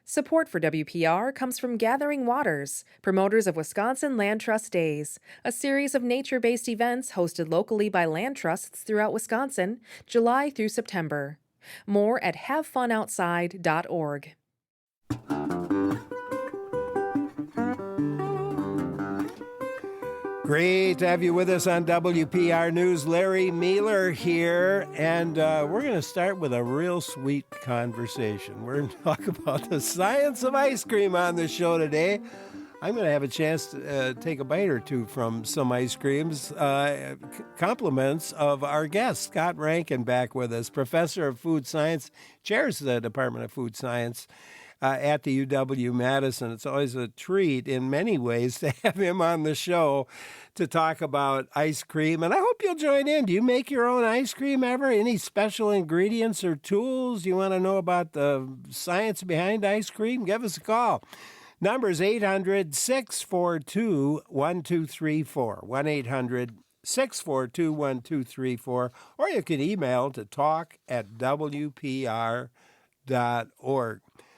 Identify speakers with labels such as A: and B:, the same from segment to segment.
A: Support for WPR comes from Gathering Waters, promoters of Wisconsin Land Trust Days, a series of nature-based events hosted locally by land trusts throughout Wisconsin, July through September. More at havefunoutside.org.
B: Great to have you with us on WPR News. Larry Mealer here, and we're going to start with a real sweet conversation. We're going to talk about the science of ice cream on the show today. I'm going to have a chance to take a bite or two from some ice creams. Compliments of our guest, Scott Rankin, back with us, professor of food science, chairs the Department of Food Science at the UW-Madison. It's always a treat in many ways to have him on the show to talk about ice cream. And I hope you'll join in. Do you make your own ice cream ever? Any special ingredients or tools you want to know about the science behind ice cream? Give us a call. Number is 800-642-1234, 1-800-642-1234, or you can email to talk@wpr.org.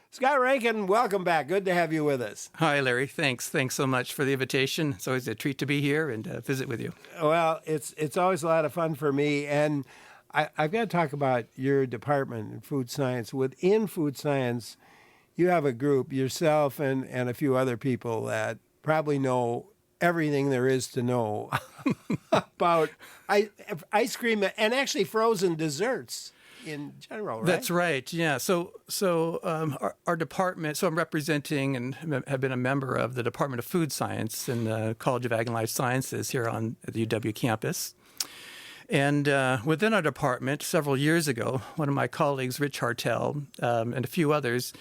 B: Scott Rankin, welcome back. Good to have you with us.
C: Hi, Larry. Thanks. Thanks so much for the invitation. It's always a treat to be here and visit with you.
B: Well, it's always a lot of fun for me. And I've got to talk about your department in food science. Within food science, you have a group, yourself and a few other people that probably know everything there is to know about ice cream and actually frozen desserts in general, right?
C: That's right. Yeah. So our department. So I'm representing and have been a member of the Department of Food Science in the College of Ag and Life Sciences here on the UW campus. And within our department, several years ago, one of my colleagues, Rich Hartel, and a few others,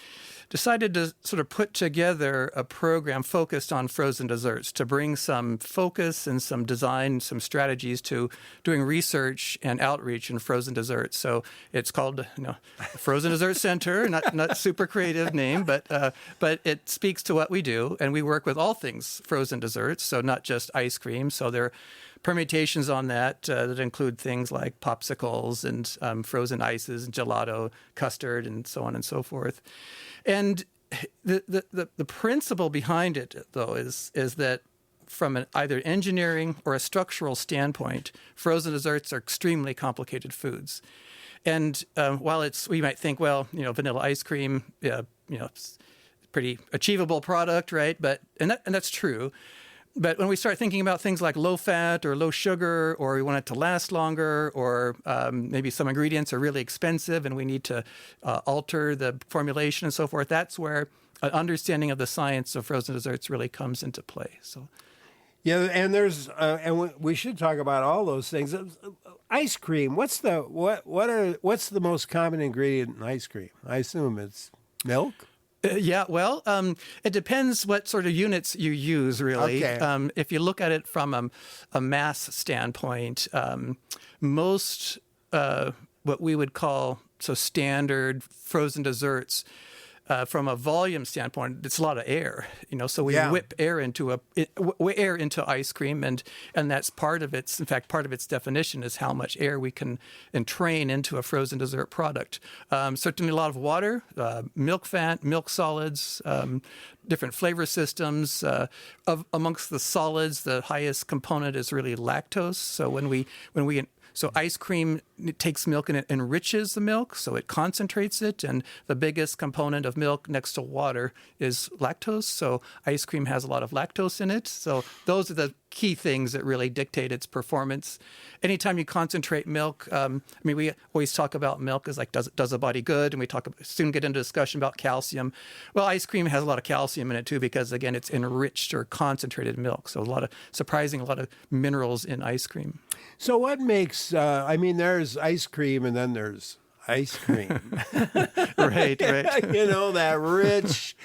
C: decided to sort of put together a program focused on frozen desserts to bring some focus and some design, some strategies to doing research and outreach in frozen desserts. So it's called, Frozen Dessert Center, not super creative name, but it speaks to what we do. And we work with all things frozen desserts, so not just ice cream. So there are permutations on that include things like popsicles and frozen ices and gelato, custard, and so on and so forth. And the principle behind it, though, is that from an either engineering or a structural standpoint, frozen desserts are extremely complicated foods. And while we might think, vanilla ice cream, it's a pretty achievable product, right? And that's true. But when we start thinking about things like low fat or low sugar, or we want it to last longer, or maybe some ingredients are really expensive and we need to alter the formulation and so forth, that's where an understanding of the science of frozen desserts really comes into play. So,
B: yeah, and there's we should talk about all those things. Ice cream. What's the most common ingredient in ice cream? I assume it's milk.
C: It depends what sort of units you use, really.
B: Okay.
C: If you look at it from a mass standpoint, most what we would call standard frozen desserts, from a volume standpoint, it's a lot of air. So we whip air into ice cream, and that's part of its. In fact, part of its definition is how much air we can entrain into a frozen dessert product. Certainly, a lot of water, milk fat, milk solids, different flavor systems. Amongst the solids, the highest component is really lactose. So So ice cream takes milk and it enriches the milk, so it concentrates it. And the biggest component of milk next to water is lactose. So ice cream has a lot of lactose in it. So those are the key things that really dictate its performance. Anytime you concentrate milk, we always talk about milk as like, does a body good? And we soon get into discussion about calcium. Well, ice cream has a lot of calcium in it too, because again, it's enriched or concentrated milk. So a lot of minerals in ice cream.
B: So what makes, there's ice cream and then there's ice cream.
C: Right.
B: That rich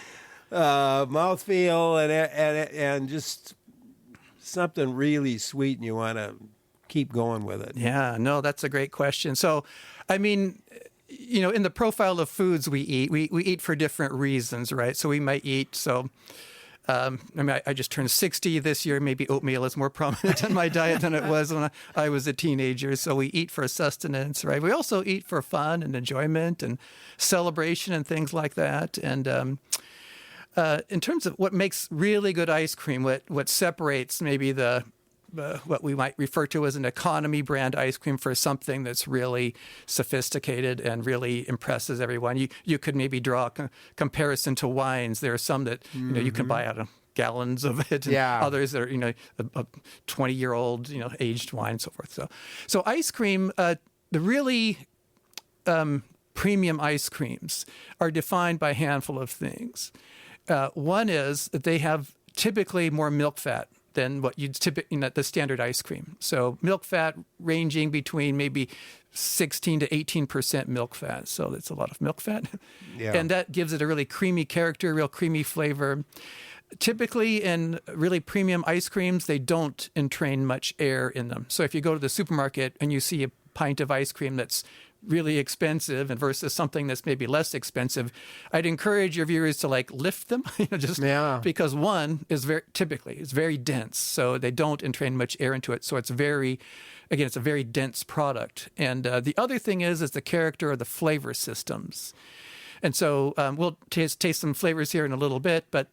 B: mouthfeel and just something really sweet, and you want to keep going with it.
C: Yeah, no, that's a great question. So, in the profile of foods we eat for different reasons, right? So we might eat, I just turned 60 this year. Maybe oatmeal is more prominent in my diet than it was when I was a teenager. So we eat for sustenance, right? We also eat for fun and enjoyment and celebration and things like that. And in terms of what makes really good ice cream, what separates maybe what we might refer to as an economy brand ice cream for something that's really sophisticated and really impresses everyone. You could maybe draw a comparison to wines. There are some that you can buy out of gallons of it, and others that are a 20-year-old aged wine and so forth. So ice cream, the really premium ice creams are defined by a handful of things. One is that they have typically more milk fat than what you'd typically, the standard ice cream. So milk fat ranging between maybe 16 to 18% milk fat. So that's a lot of milk fat. Yeah. And that gives it a really creamy character, real creamy flavor. Typically in really premium ice creams, they don't entrain much air in them. So if you go to the supermarket and you see a pint of ice cream that's really expensive and versus something that's maybe less expensive, I'd encourage your viewers to lift them, because one is it's very dense, so they don't entrain much air into it. So it's a very dense product. And the other thing is the character of the flavor systems. And so we'll taste some flavors here in a little bit, but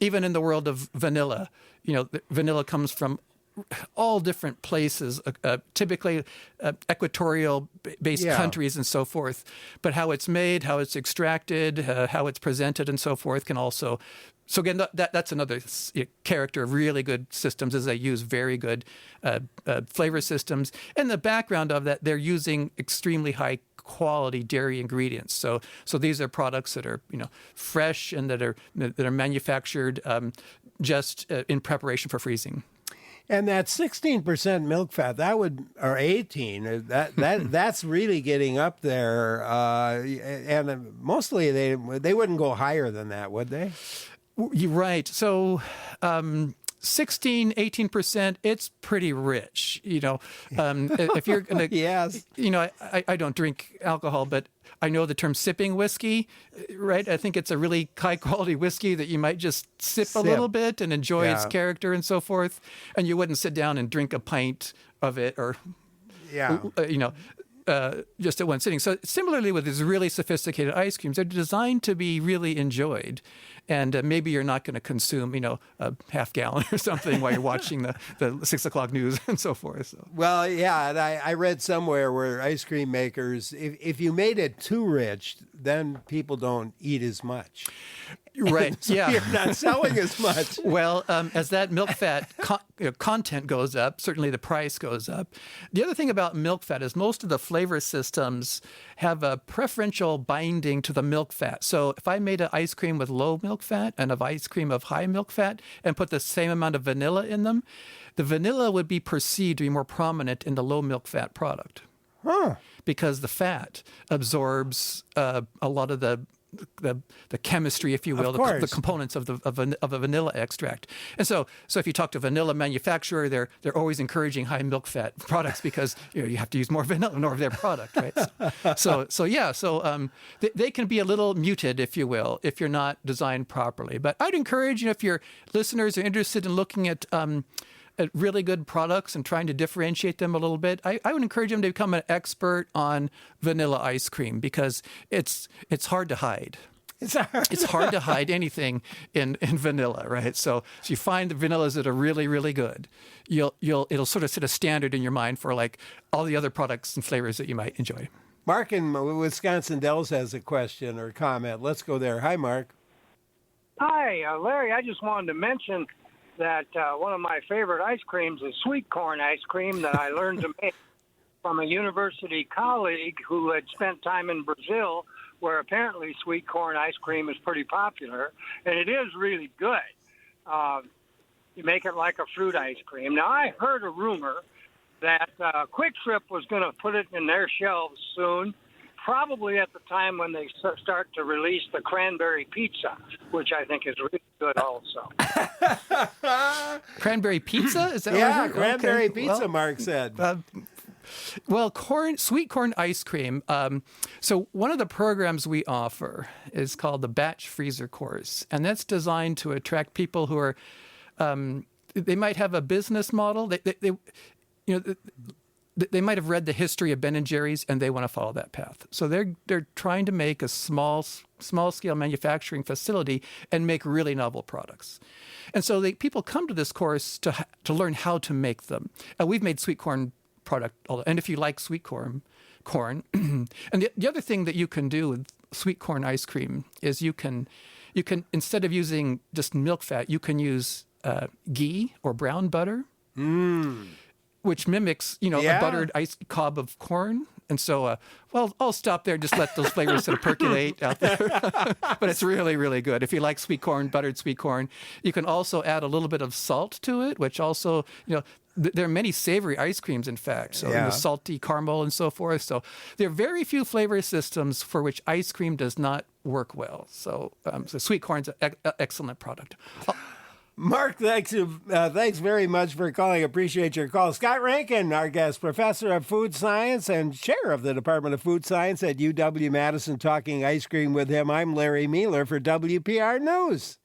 C: even in the world of vanilla, vanilla comes from all different places, typically equatorial-based countries and so forth. But how it's made, how it's extracted, how it's presented and so forth can also... So again, that's another character of really good systems is they use very good flavor systems. And the background of that, they're using extremely high quality dairy ingredients. So these are products that are fresh and that are manufactured just in preparation for freezing.
B: And that 16% milk fat, or 18, that's really getting up there. And mostly they wouldn't go higher than that, would they?
C: You're right. So 16, 18%, it's pretty rich. If you're going to,
B: yes.
C: I don't drink alcohol, but I know the term sipping whiskey, right? I think it's a really high quality whiskey that you might just sip a little bit and enjoy its character and so forth. And you wouldn't sit down and drink a pint of it or, just at one sitting. So similarly with these really sophisticated ice creams, they're designed to be really enjoyed. And maybe you're not going to consume, a half gallon or something while you're watching the 6 o'clock news and so forth. So.
B: Well, yeah, and I read somewhere where ice cream makers, if you made it too rich, then people don't eat as much.
C: Right.
B: So
C: yeah.
B: You're not selling as much.
C: Well, as that milk fat content goes up, certainly the price goes up. The other thing about milk fat is most of the flavor systems have a preferential binding to the milk fat. So if I made an ice cream with low milk fat and an ice cream of high milk fat and put the same amount of vanilla in them, the vanilla would be perceived to be more prominent in the low milk fat product.
B: Huh.
C: Because the fat absorbs a lot of the chemistry, if you will, the components of a vanilla extract. And so if you talk to a vanilla manufacturer, they're always encouraging high milk fat products because you have to use more vanilla in order of their product, right? They can be a little muted, if you will, if you're not designed properly. But I'd encourage if your listeners are interested in looking at really good products and trying to differentiate them a little bit, I would encourage them to become an expert on vanilla ice cream because it's hard to hide. It's hard to hide anything in vanilla, right? So you find the vanillas that are really, really good. It'll sort of set a standard in your mind for all the other products and flavors that you might enjoy.
B: Mark in Wisconsin Dells has a question or comment. Let's go there. Hi, Mark.
D: Hi, Larry. I just wanted to mention that one of my favorite ice creams is sweet corn ice cream that I learned to make from a university colleague who had spent time in Brazil, where apparently sweet corn ice cream is pretty popular, and it is really good. You make it like a fruit ice cream. Now, I heard a rumor that Quick Trip was going to put it in their shelves soon, probably at the time when they start to release the cranberry pizza, which I think is really good also.
C: Cranberry pizza? Is that
B: what I heard? Cranberry pizza, well, Mark said.
C: Well, sweet corn ice cream. So one of the programs we offer is called the Batch Freezer Course, and that's designed to attract people who are, they might have a business model. They might have read the history of Ben and Jerry's, and they want to follow that path. So they're trying to make a small scale manufacturing facility and make really novel products. And so people come to this course to learn how to make them. And we've made sweet corn product, and if you like sweet corn, and the other thing that you can do with sweet corn ice cream is you can instead of using just milk fat, you can use ghee or brown butter. Which mimics, a buttered ice cob of corn. And so, I'll stop there and just let those flavors sort of percolate out there. But it's really, really good. If you like sweet corn, buttered sweet corn, you can also add a little bit of salt to it, which also, there are many savory ice creams, in fact. So the salty caramel and so forth. So there are very few flavor systems for which ice cream does not work well. So sweet corn's an excellent product.
B: Mark, thanks very much for calling. Appreciate your call. Scott Rankin, our guest, professor of food science and chair of the Department of Food Science at UW-Madison, talking ice cream with him. I'm Larry Mueller for WPR News.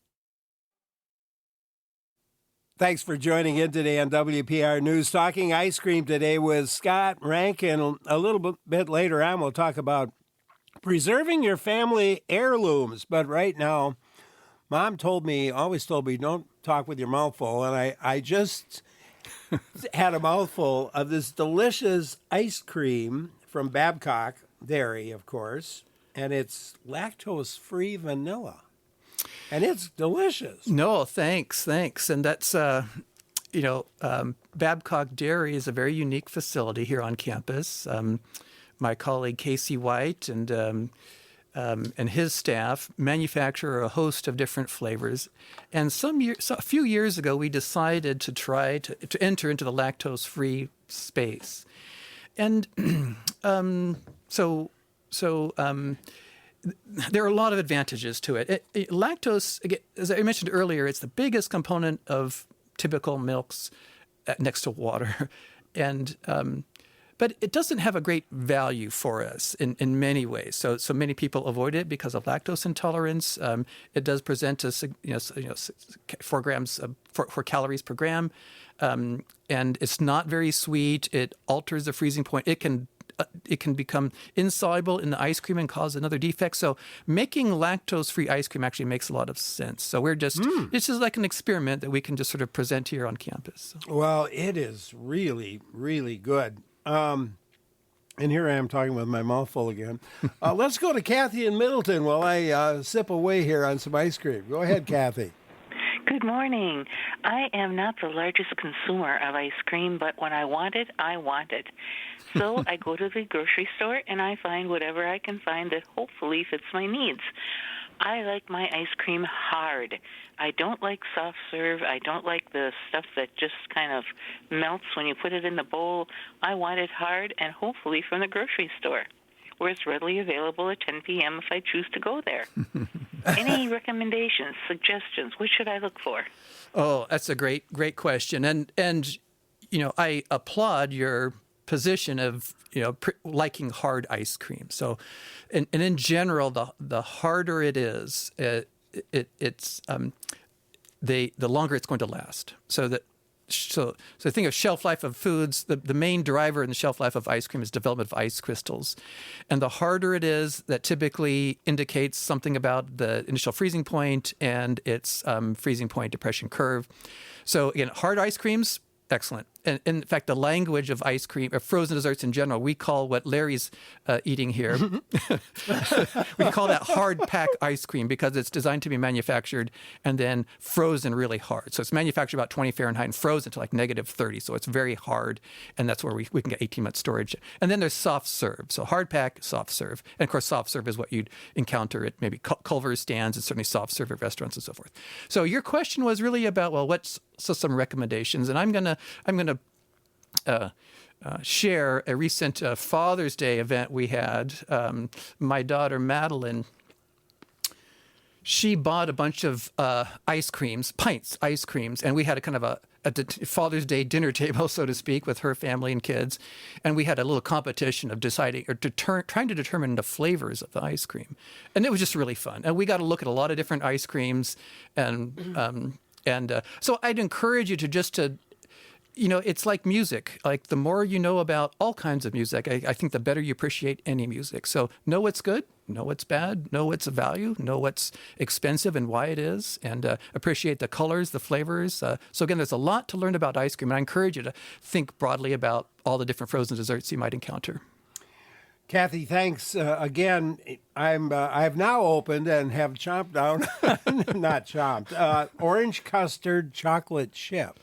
B: Thanks for joining in today on WPR News. Talking ice cream today with Scott Rankin. A little bit later on, we'll talk about preserving your family heirlooms. But right now, Mom always told me, don't talk with your mouth full. And I just had a mouthful of this delicious ice cream from Babcock Dairy, of course. And it's lactose-free vanilla. And it's delicious.
C: No, thanks. And that's, Babcock Dairy is a very unique facility here on campus. My colleague Casey White and his staff manufacture a host of different flavors. And a few years ago, we decided to try to enter into the lactose-free space. And there are a lot of advantages to it. Lactose, again, as I mentioned earlier, it's the biggest component of typical milks next to water. And but it doesn't have a great value for us in many ways. So many people avoid it because of lactose intolerance. It does present us, 4 grams for calories per gram, and it's not very sweet. It alters the freezing point. It can become insoluble in the ice cream and cause another defect. So making lactose-free ice cream actually makes a lot of sense. So we're just, this is like an experiment that we can just sort of present here on campus.
B: Well, it is really, really good. And here I am talking with my mouth full again. Let's go to Kathy in Middleton while I sip away here on some ice cream. Go ahead, Kathy.
E: Good morning. I am not the largest consumer of ice cream, but when I want it, I want it. So I go to the grocery store and I find whatever I can find that hopefully fits my needs. I like my ice cream hard. I don't like soft serve. I don't like the stuff that just kind of melts when you put it in the bowl. I want it hard and hopefully from the grocery store, where it's readily available at 10 p.m. if I choose to go there. Any recommendations, suggestions? What should I look for?
C: Oh, that's a great question. And I applaud your position of liking hard ice cream. So, and in general, the harder it is, it's the longer it's going to last. So think of shelf life of foods. The main driver in the shelf life of ice cream is development of ice crystals. And the harder it is, that typically indicates something about the initial freezing point and its freezing point depression curve. So again, hard ice creams, excellent. And in fact, the language of ice cream, or frozen desserts in general, we call what Larry's eating here, we call that hard pack ice cream because it's designed to be manufactured and then frozen really hard. So it's manufactured about 20 Fahrenheit and frozen to like -30. So it's very hard. And that's where we can get 18-month storage. And then there's soft serve. So hard pack, soft serve. And of course, soft serve is what you'd encounter at maybe Culver's stands and certainly soft serve at restaurants and so forth. So your question was really about, what's some recommendations? And I'm gonna share a recent Father's Day event we had. My daughter Madeline, she bought a bunch of ice creams, ice creams, and we had a kind of at the Father's Day dinner table, so to speak, with her family and kids, and we had a little competition of deciding or trying to determine the flavors of the ice cream, and it was just really fun. And we got to look at a lot of different ice creams, and so I'd encourage you to. It's like music. Like the more you know about all kinds of music, I think the better you appreciate any music. So know what's good, know what's bad, know what's a value, know what's expensive and why it is, and appreciate the colors, the flavors. So again, there's a lot to learn about ice cream, and I encourage you to think broadly about all the different frozen desserts you might encounter.
B: Kathy, thanks again. I've now opened and have chomped down, not chomped, orange custard chocolate chip,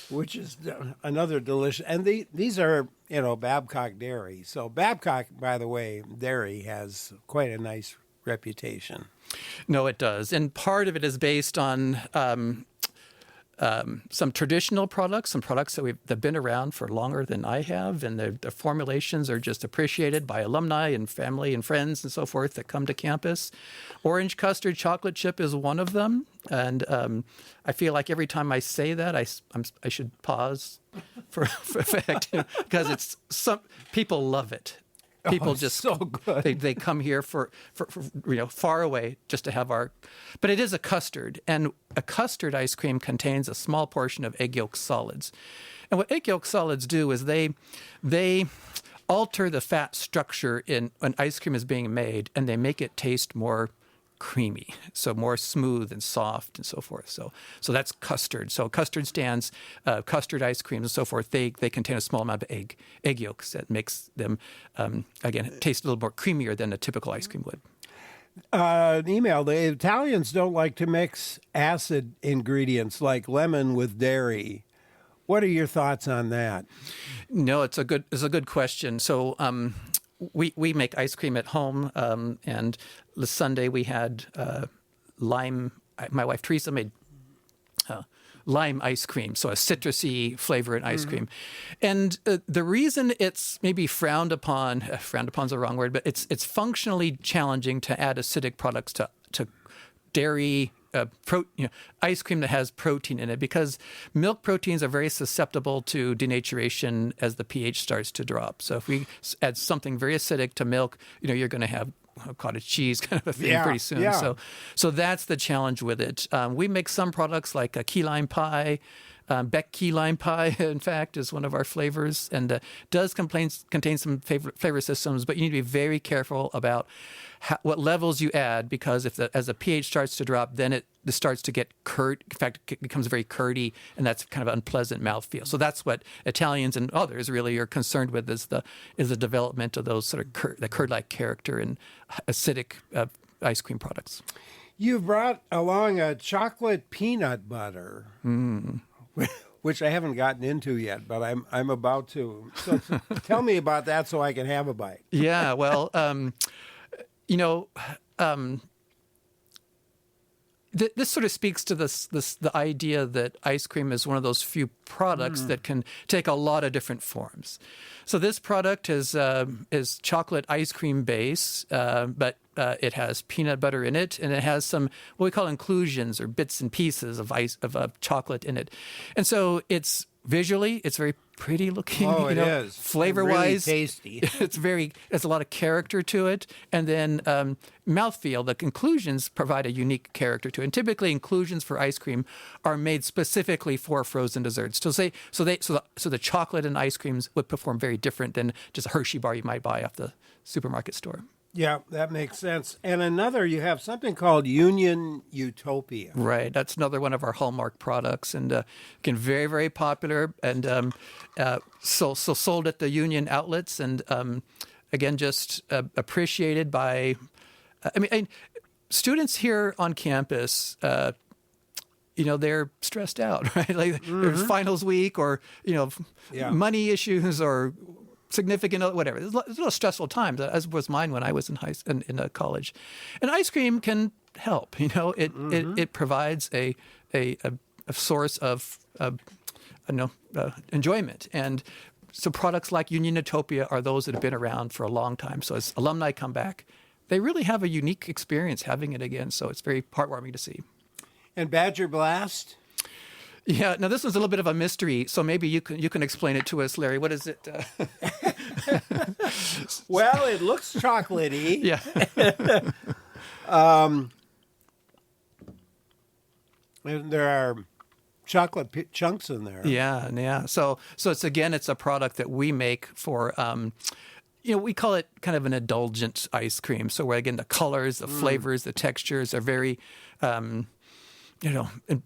B: which is another delicious. And these are, Babcock Dairy. So Babcock, by the way, dairy has quite a nice reputation.
C: No, it does. And part of it is based on some traditional products, some products that have been around for longer than I have, and the formulations are just appreciated by alumni and family and friends and so forth that come to campus. Orange custard chocolate chip is one of them, and I feel like every time I say that, I should pause for effect because people love it. People just
B: so good.
C: They come here for far away just to have but it is a custard, and a custard ice cream contains a small portion of egg yolk solids. And what egg yolk solids do is they alter the fat structure when ice cream is being made, and they make it taste more creamy, so more smooth and soft and so forth. So that's custard. So custard stands, custard ice creams and so forth. They contain a small amount of egg yolks that makes them again taste a little more creamier than a typical ice cream would.
B: An email: the Italians don't like to mix acid ingredients like lemon with dairy. What are your thoughts on that?
C: No, it's a good question. So we make ice cream at home, and this Sunday we had lime. My wife Teresa made lime ice cream, so a citrusy flavor in ice cream. And the reason it's maybe frowned upon is the wrong word, but it's functionally challenging to add acidic products to dairy. Ice cream that has protein in it, because milk proteins are very susceptible to denaturation as the pH starts to drop. So if we add something very acidic to milk, you're going to have cottage cheese kind of a thing pretty soon.
B: Yeah.
C: So that's the challenge with it. We make some products like a key lime pie. Beck key lime pie, in fact, is one of our flavors, and does contain some flavor systems, but you need to be very careful about what levels you add, because as the pH starts to drop, then it starts to get curd. In fact, it becomes very curdy, and that's kind of an unpleasant mouthfeel. So that's what Italians and others really are concerned with, is the development of those sort of the curd-like character in acidic ice cream products.
B: You brought along a chocolate peanut butter. Which I haven't gotten into yet, but I'm about to. So tell me about that so I can have a bite.
C: Yeah, well, this sort of speaks to the idea that ice cream is one of those few products that can take a lot of different forms. So this product is chocolate ice cream base, but it has peanut butter in it, and it has some what we call inclusions or bits and pieces of chocolate in it. And so it's very pretty looking.
B: Oh, it is.
C: Flavor-wise,
B: really tasty.
C: It's a lot of character to it, and then mouthfeel. The inclusions provide a unique character to it. And typically, inclusions for ice cream are made specifically for frozen desserts. So the chocolate in ice creams would perform very different than just a Hershey bar you might buy off the supermarket store.
B: Yeah, that makes sense. And you have something called Union Utopia.
C: Right. That's another one of our hallmark products, and again, very, very popular, and sold at the Union outlets, and again, just appreciated by, students here on campus. They're stressed out, right? Like there's finals week, or money issues, or significant, whatever. It's a little stressful times, as was mine when I was in college. And ice cream can help. It provides a source of enjoyment. And so products like Union Utopia are those that have been around for a long time. So as alumni come back, they really have a unique experience having it again. So it's very heartwarming to see.
B: And Badger Blast?
C: Yeah. Now this one's a little bit of a mystery, so maybe you can explain it to us, Larry. What is it?
B: Well, it looks chocolatey.
C: Yeah.
B: And there are chocolate chunks in there.
C: Yeah, yeah. So it's a product that we make for, we call it kind of an indulgent ice cream. So where again the colors, the flavors, the textures are very, and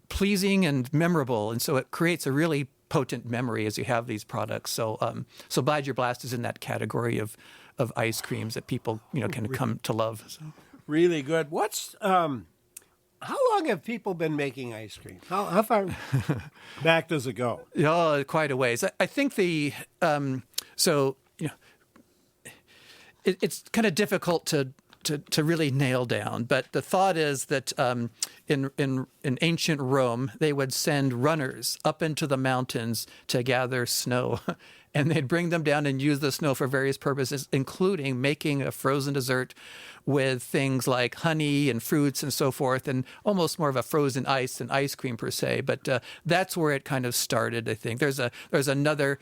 C: pleasing and memorable, and so it creates a really potent memory as you have these products. So Bide Your Blast is in that category of ice creams that people can come to love. So.
B: Really good. How long have people been making ice cream? How far back does it go?
C: Oh, quite a ways. I think it's kind of difficult to really nail down, but the thought is that in ancient Rome they would send runners up into the mountains to gather snow. And they'd bring them down and use the snow for various purposes, including making a frozen dessert with things like honey and fruits and so forth, and almost more of a frozen ice than ice cream per se. But that's where it kind of started, I think. There's another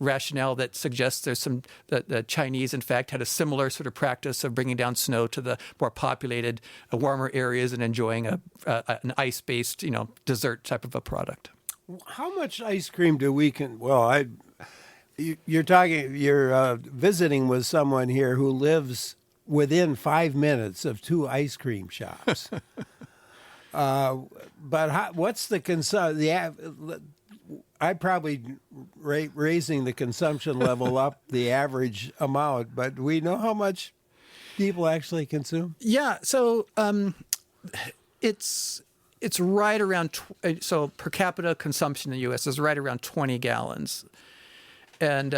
C: rationale that suggests the Chinese, in fact, had a similar sort of practice of bringing down snow to the more populated, warmer areas and enjoying an ice-based, dessert type of a product.
B: How much ice cream do we you're visiting with someone here who lives within 5 minutes of 2 ice cream shops. But what's the I probably raising the consumption level up the average amount, but do we know how much people actually consume?
C: Yeah, so it's right around so per capita consumption in the U.S. is right around 20 gallons, and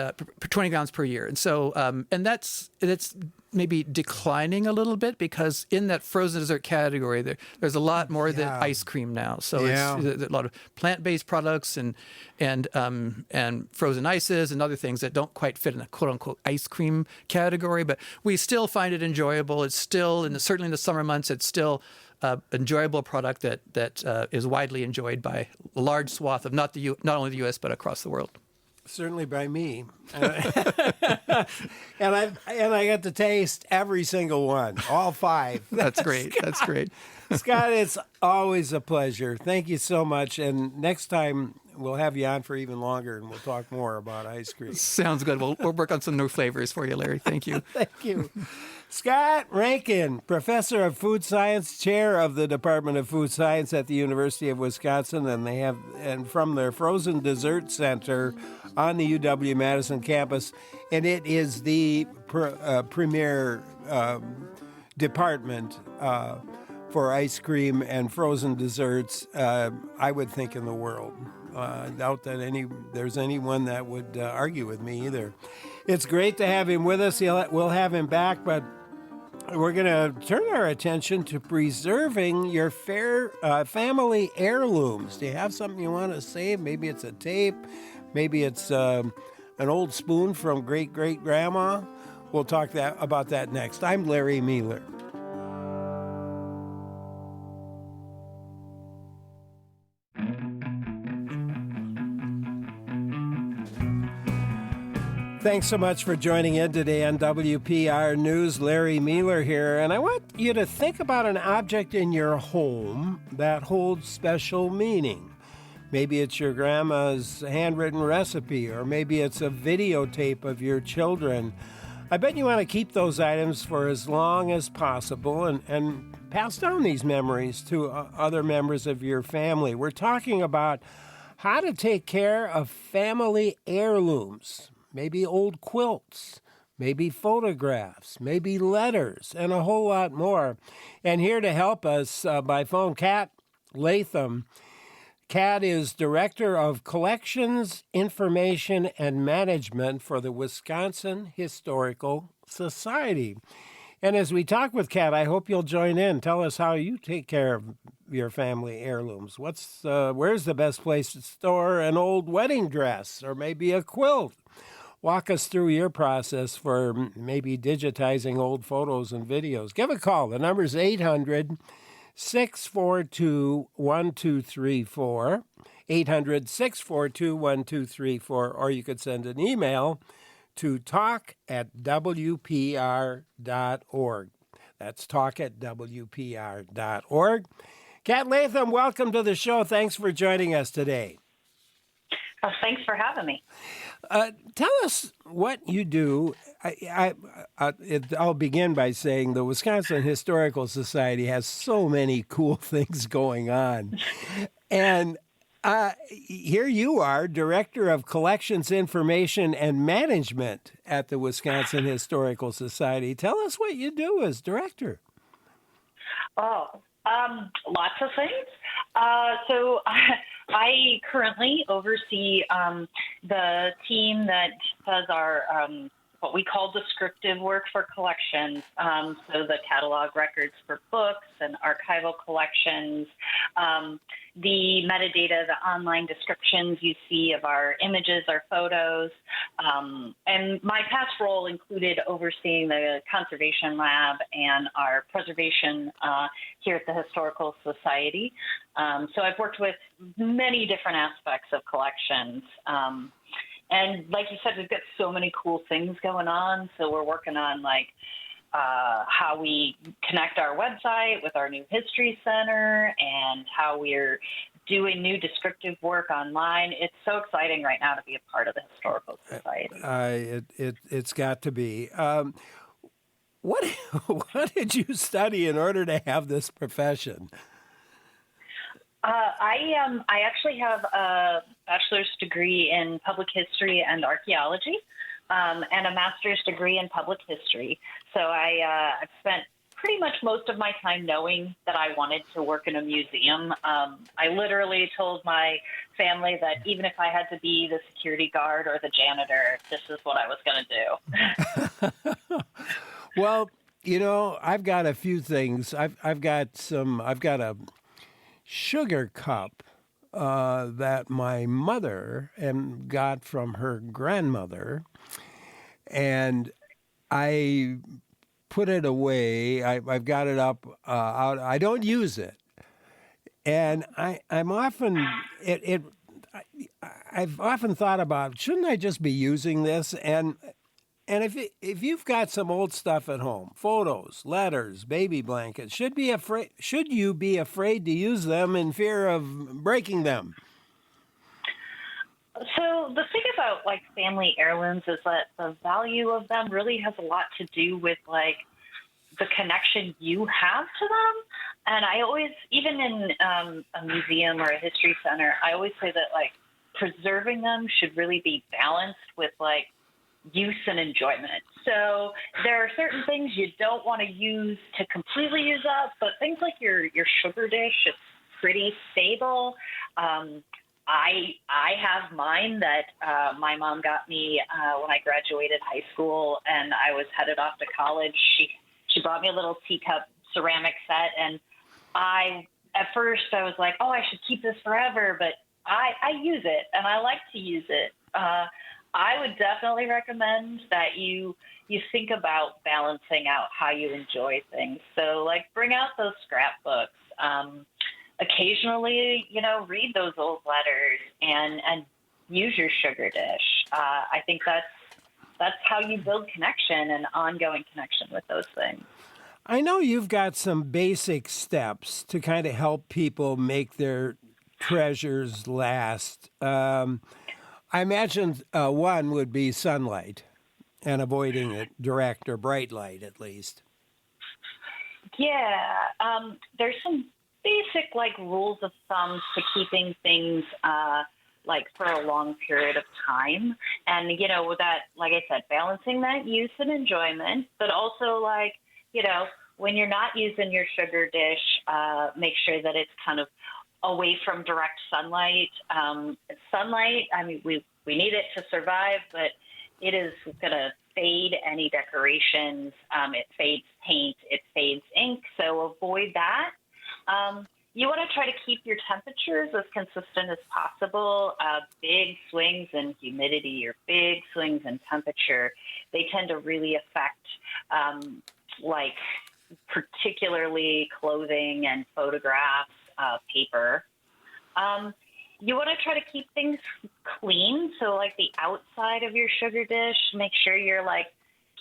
C: 20 gallons per year, and so and that's maybe declining a little bit because in that frozen dessert category there's a lot more than ice cream now. So it's a lot of plant-based products and frozen ices and other things that don't quite fit in the quote-unquote ice cream category, but we still find it enjoyable. It's still, certainly in the summer months, it's still enjoyable product that is widely enjoyed by a large swath of not only the U.S. but across the world.
B: Certainly by me, and I got to taste every single one, all 5.
C: That's great. That's great.
B: Scott, it's always a pleasure. Thank you so much. And next time we'll have you on for even longer, and we'll talk more about ice cream.
C: Sounds good. We'll work on some new flavors for you, Larry. Thank you.
B: Thank you. Scott Rankin, Professor of Food Science, Chair of the Department of Food Science at the University of Wisconsin, and from their Frozen Dessert Center on the UW-Madison campus, and it is the premier department for ice cream and frozen desserts, I would think, in the world. I doubt that there's anyone that would argue with me either. It's great to have him with us. We'll have him back, but we're going to turn our attention to preserving your family heirlooms. Do you have something you want to save? Maybe it's a tape. Maybe it's an old spoon from great-great-grandma. We'll talk about that next. I'm Larry Mealer. Thanks so much for joining in today on WPR News. Larry Mealer here, and I want you to think about an object in your home that holds special meaning. Maybe it's your grandma's handwritten recipe, or maybe it's a videotape of your children. I bet you want to keep those items for as long as possible and pass down these memories to other members of your family. We're talking about how to take care of family heirlooms. Maybe old quilts, maybe photographs, maybe letters, and a whole lot more. And here to help us by phone, Kat Latham. Kat is Director of Collections, Information, and Management for the Wisconsin Historical Society. And as we talk with Kat, I hope you'll join in. Tell us how you take care of your family heirlooms. Where's the best place to store an old wedding dress or maybe a quilt? Walk us through your process for maybe digitizing old photos and videos. Give a call. The number's 800 800-642-1234, 800-642-1234, or you could send an email to talk@wpr.org. That's talk@wpr.org. Kat Latham, welcome to the show. Thanks for joining us today.
F: Thanks for having me.
B: Tell us what you do. I'll begin by saying the Wisconsin Historical Society has so many cool things going on. And here you are, Director of Collections, Information, and Management at the Wisconsin Historical Society. Tell us what you do as director.
F: Lots of things. So I currently oversee the team that does our what we call descriptive work for collections. So the catalog records for books and archival collections, the metadata, the online descriptions you see of our images, our photos. And my past role included overseeing the conservation lab and our preservation here at the Historical Society. So I've worked with many different aspects of collections. And like you said, we've got so many cool things going on. So we're working on how we connect our website with our new history center and how we're doing new descriptive work online. It's so exciting right now to be a part of the Historical Society.
B: It's got to be. What did you study in order to have this profession?
F: I actually have a bachelor's degree in public history and archaeology, and a master's degree in public history. So I've spent pretty much most of my time knowing that I wanted to work in a museum. I literally told my family that even if I had to be the security guard or the janitor, this is what I was going to do.
B: Well, I've got a few things. I've got a sugar cup that my mother got from her grandmother, and I put it away. I've got it up out. I don't use it, and I've often thought about, shouldn't I just be using this? And if you've got some old stuff at home, photos, letters, baby blankets, should you be afraid to use them in fear of breaking them?
F: So the thing about family heirlooms is that the value of them really has a lot to do with the connection you have to them. And I always, even in a museum or a history center, I always say that preserving them should really be balanced with use and enjoyment. So there are certain things you don't want to use to completely use up, but things like your sugar dish, it's pretty stable. I have mine that my mom got me when I graduated high school and I was headed off to college. She bought me a little teacup ceramic set, and at first I was like, oh, I should keep this forever, but I use it and I like to use it. I would definitely recommend that you think about balancing out how you enjoy things. So bring out those scrapbooks. Occasionally, read those old letters and use your sugar dish. I think that's how you build connection and ongoing connection with those things.
B: I know you've got some basic steps to kind of help people make their treasures last. I imagine one would be sunlight and avoiding it direct or bright light, at least.
F: Yeah, there's some basic rules of thumb to keeping things for a long period of time, and with that, like I said, balancing that use and enjoyment, but also when you're not using your sugar dish, make sure that it's kind of away from direct sunlight. Sunlight, I mean, we need it to survive, but it is going to fade any decorations. It fades paint. It fades ink. So avoid that. You want to try to keep your temperatures as consistent as possible. Big swings in humidity or big swings in temperature, they tend to really affect particularly clothing and photographs, paper. You want to try to keep things clean. So like the outside of your sugar dish, make sure you're like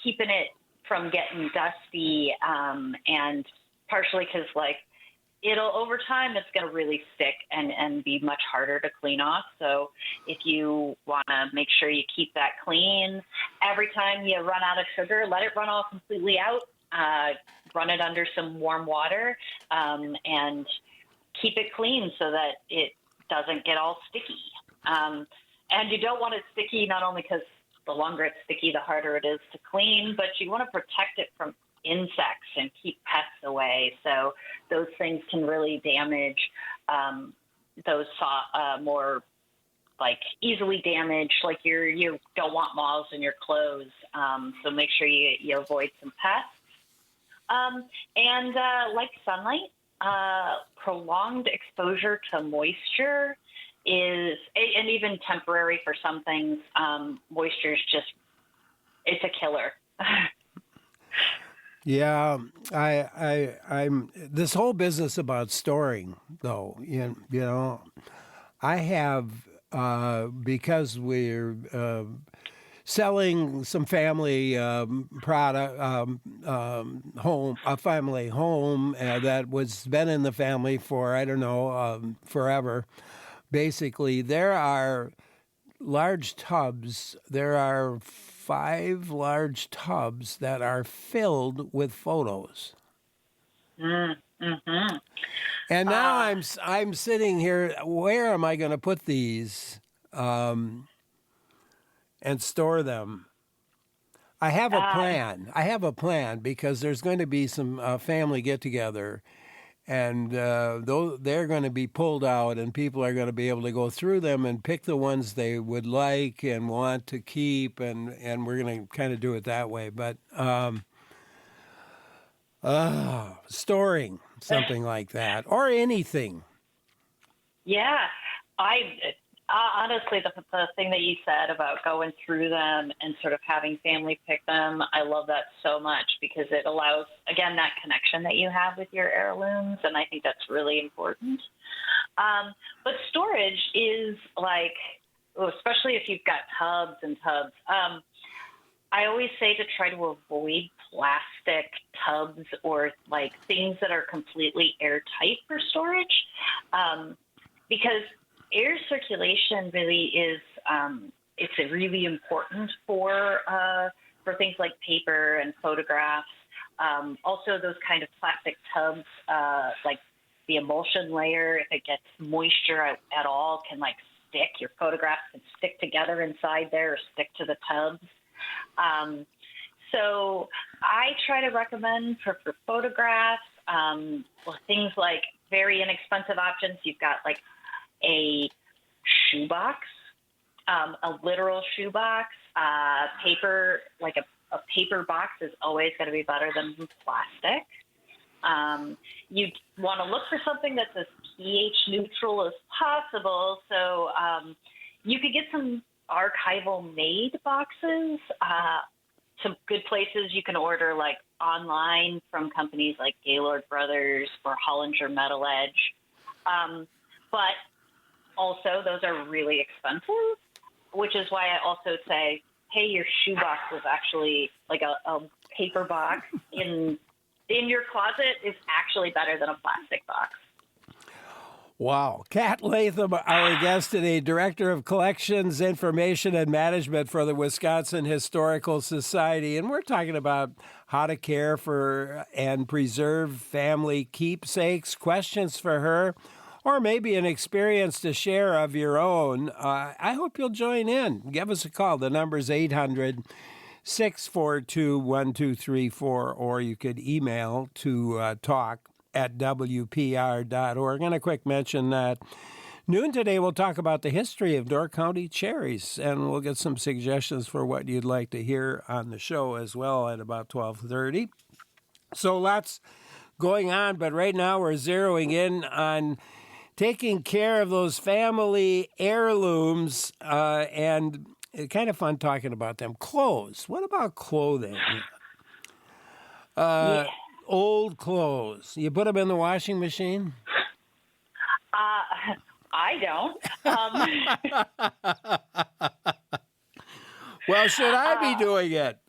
F: keeping it from getting dusty, and partially because like over time, it's going to really stick and be much harder to clean off. So if you want to make sure you keep that clean, every time you run out of sugar, let it run all completely out, run it under some warm water, and keep it clean so that it doesn't get all sticky. And you don't want it sticky not only because the longer it's sticky, the harder it is to clean, but you want to protect it from insects and keep pests away. So those things can really damage those more like easily damaged, like you don't want moths in your clothes. So make sure you avoid some pests. And like sunlight, prolonged exposure to moisture and even temporary for some things, moisture is it's a killer.
B: Yeah, I'm this whole business about storing, though. You know, I have because we're selling some family product home, a family home that was been in the family for I don't know forever. Basically, there are large tubs. There are 5 large tubs that are filled with photos.
F: Mm-hmm.
B: And now I'm sitting here. Where am I going to put these and store them? I have a plan. I have a plan because there's going to be some family get-together. And they're going to be pulled out, and people are going to be able to go through them and pick the ones they would like and want to keep, and we're going to kind of do it that way. But storing something like that or anything.
F: Yeah, honestly, the thing that you said about going through them and sort of having family pick them, I love that so much because it allows, again, that connection that you have with your heirlooms, and I think that's really important. But storage is like, especially if you've got tubs and tubs, I always say to try to avoid plastic tubs or like things that are completely airtight for storage, because air circulation really is it's really important for things like paper and photographs. Also, those kind of plastic tubs, like the emulsion layer, if it gets moisture at all, can like stick. Your photographs can stick together inside there or stick to the tubs. So I try to recommend for photographs, things like very inexpensive options. You've got like a shoebox, a literal shoebox, paper, like a paper box is always going to be better than plastic. You want to look for something that's as pH neutral as possible. So you could get some archival made boxes. Some good places you can order like online from companies like Gaylord Brothers or Hollinger Metal Edge. But also, those are really expensive, which is why I also say, hey, your shoebox was actually like a paper box in your closet is actually better than a plastic box.
B: Wow. Kat Latham, our guest today, Director of Collections, Information, and Management for the Wisconsin Historical Society. And we're talking about how to care for and preserve family keepsakes, questions for her, or maybe an experience to share of your own. I hope you'll join in. Give us a call. The number's 800-642-1234, or you could email to talk@wpr.org. And a quick mention that noon today we'll talk about the history of Door County cherries, and we'll get some suggestions for what you'd like to hear on the show as well at about 12:30. So lots going on, but right now we're zeroing in on taking care of those family heirlooms, and it's kind of fun talking about them. Clothes. What about clothing?
F: Yeah.
B: old clothes? You put them in the washing machine?
F: I don't.
B: Well, should I be doing it?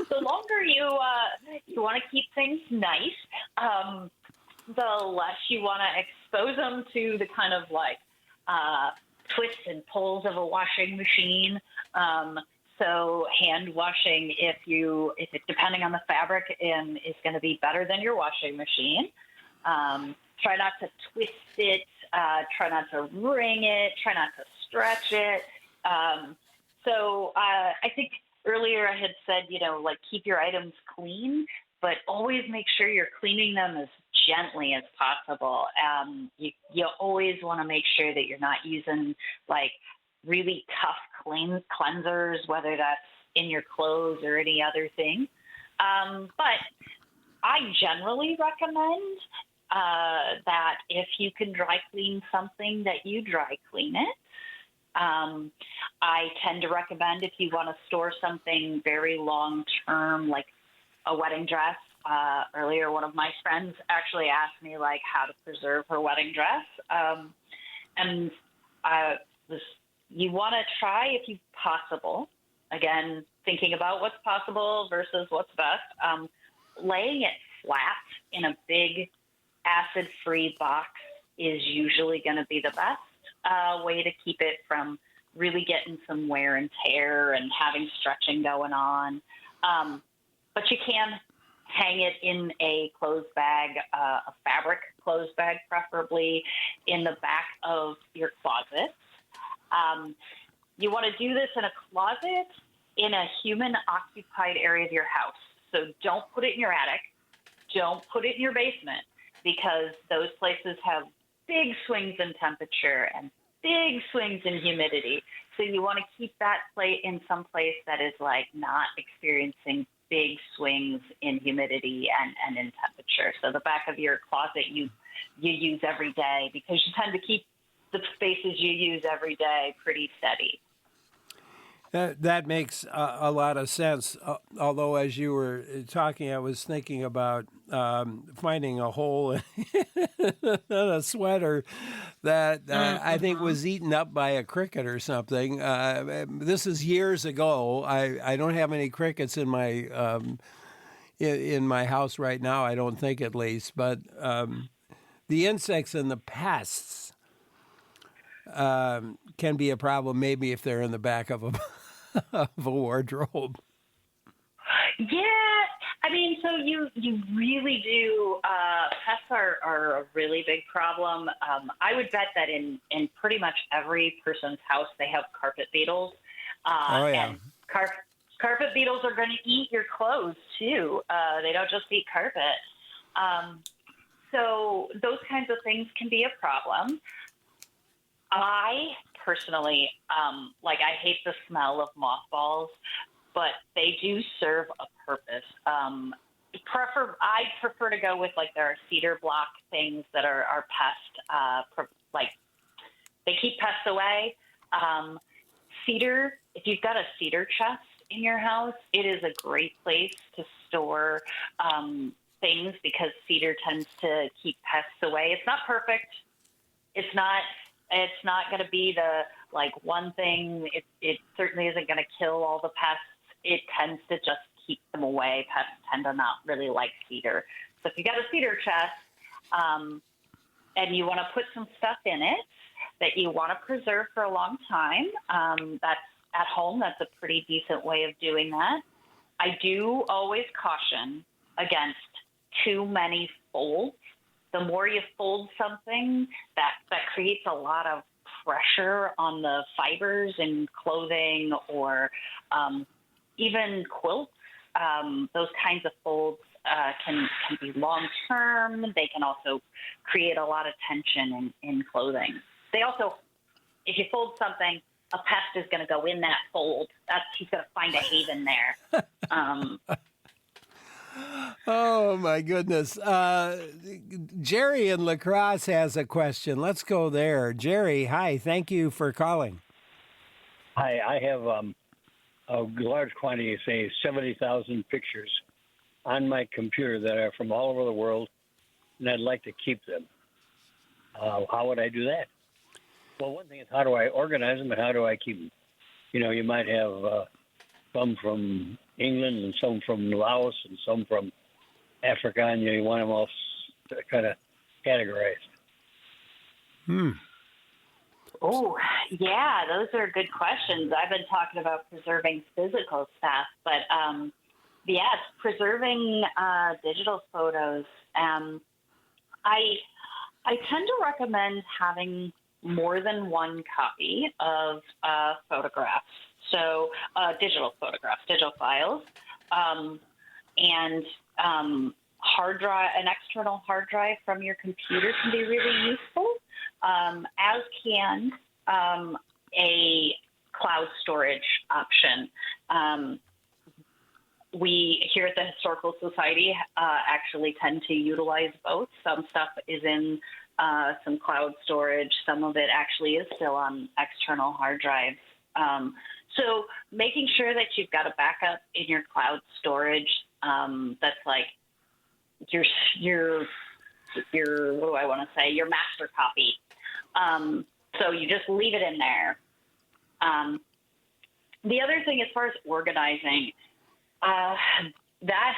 F: The longer you want to keep things nice, the less you want to expose them to the kind of like twists and pulls of a washing machine. So hand washing, if it depending on the fabric, is going to be better than your washing machine. Try not to twist it. Try not to wring it. Try not to stretch it. So I think earlier I had said, like keep your items clean, but always make sure you're cleaning them as gently as possible. You always want to make sure that you're not using like really tough cleansers, whether that's in your clothes or any other thing. But I generally recommend that if you can dry clean something, that you dry clean it. I tend to recommend if you want to store something very long term, like a wedding dress. Earlier, one of my friends actually asked me like how to preserve her wedding dress. You want to try, if you possible, again, thinking about what's possible versus what's best, laying it flat in a big acid-free box is usually going to be the best way to keep it from really getting some wear and tear and having stretching going on. But you can hang it in a clothes bag, a fabric clothes bag, preferably in the back of your closet. You want to do this in a closet in a human-occupied area of your house. So don't put it in your attic. Don't put it in your basement, because those places have big swings in temperature and big swings in humidity. So you want to keep that plate in some place that is like not experiencing big swings in humidity and in temperature. So the back of your closet you use every day, because you tend to keep the spaces you use every day pretty steady.
B: That makes a lot of sense. Although, as you were talking, I was thinking about finding a hole in a sweater that I think was eaten up by a cricket or something. This is years ago. I don't have any crickets in my house right now. I don't think, at least. But the insects and the pests can be a problem. Maybe if they're in the back of a wardrobe.
F: Yeah, I mean, so you really do. Pests are a really big problem. I would bet that in pretty much every person's house they have carpet beetles. And carpet beetles are going to eat your clothes too. They don't just eat carpet. So those kinds of things can be a problem. I personally, I hate the smell of mothballs, but they do serve a purpose. I prefer to go with there are cedar block things that are pest, they keep pests away. Cedar, if you've got a cedar chest in your house, it is a great place to store things, because cedar tends to keep pests away. It's not perfect. It's not going to be the one thing. It certainly isn't going to kill all the pests. It tends to just keep them away. Pests tend to not really like cedar. So if you got a cedar chest and you want to put some stuff in it that you want to preserve for a long time, that's at home. That's a pretty decent way of doing that. I do always caution against too many folds. The more you fold something, that creates a lot of pressure on the fibers in clothing or even quilts. Those kinds of folds can be long-term. They can also create a lot of tension in clothing. They also, if you fold something, a pest is going to go in that fold. He's going to find a haven there.
B: Oh, my goodness. Jerry in La Crosse has a question. Let's go there. Jerry, hi. Thank you for calling.
G: Hi. I have a large quantity, say 70,000 pictures on my computer that are from all over the world, and I'd like to keep them. How would I do that? Well, one thing is, how do I organize them and how do I keep them? You might have some from England and some from Laos and some from Africa, and you want them all kind of categorized.
F: Oh, yeah, those are good questions. I've been talking about preserving physical stuff, but yes, preserving digital photos. I tend to recommend having more than one copy of photographs, so digital photographs, digital files, and an external hard drive from your computer can be really useful, as can a cloud storage option. We here at the Historical Society actually tend to utilize both. Some stuff is in some cloud storage. Some of it actually is still on external hard drives. So making sure that you've got a backup in your cloud storage that's like your what do I want to say? Your master copy. So you just leave it in there. The other thing, as far as organizing, that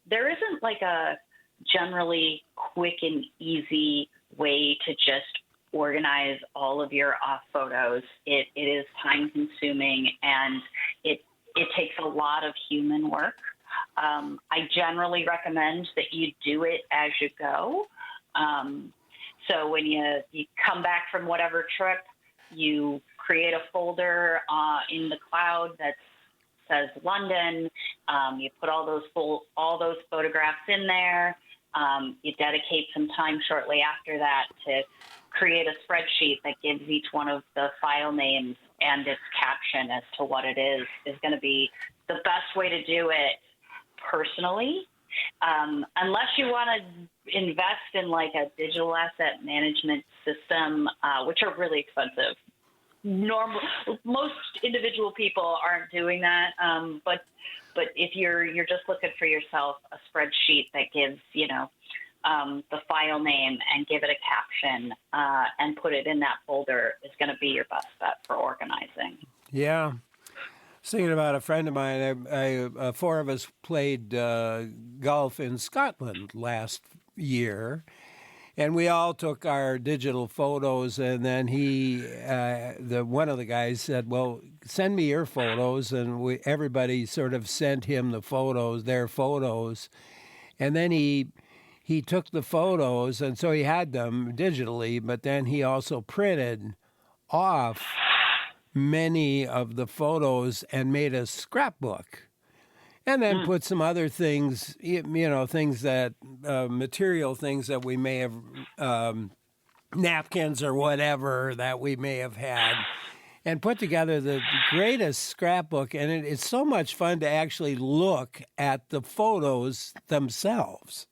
F: there isn't like a generally quick and easy way to just organize all of your photos. It is time consuming and it takes a lot of human work. I generally recommend that you do it as you go. So when you come back from whatever trip, you create a folder in the cloud that says London. You put all those photographs in there. You dedicate some time shortly after that to create a spreadsheet that gives each one of the file names and its caption as to what it is going to be the best way to do it personally. Unless you want to invest in like a digital asset management system, which are really expensive. Most individual people aren't doing that, but if you're just looking for yourself a spreadsheet that gives the file name and give it a caption and put it in that folder is going to be your best bet for organizing.
B: Yeah. I was thinking about a friend of mine. Four of us played golf in Scotland last year, and we all took our digital photos. And then one of the guys said, "Well, send me your photos." And everybody sort of sent him their photos, and then he took the photos, and so he had them digitally. But then he also printed off many of the photos and made a scrapbook, and then put some other things, things that material things that we may have, napkins or whatever that we may have had, and put together the greatest scrapbook. And it's so much fun to actually look at the photos themselves.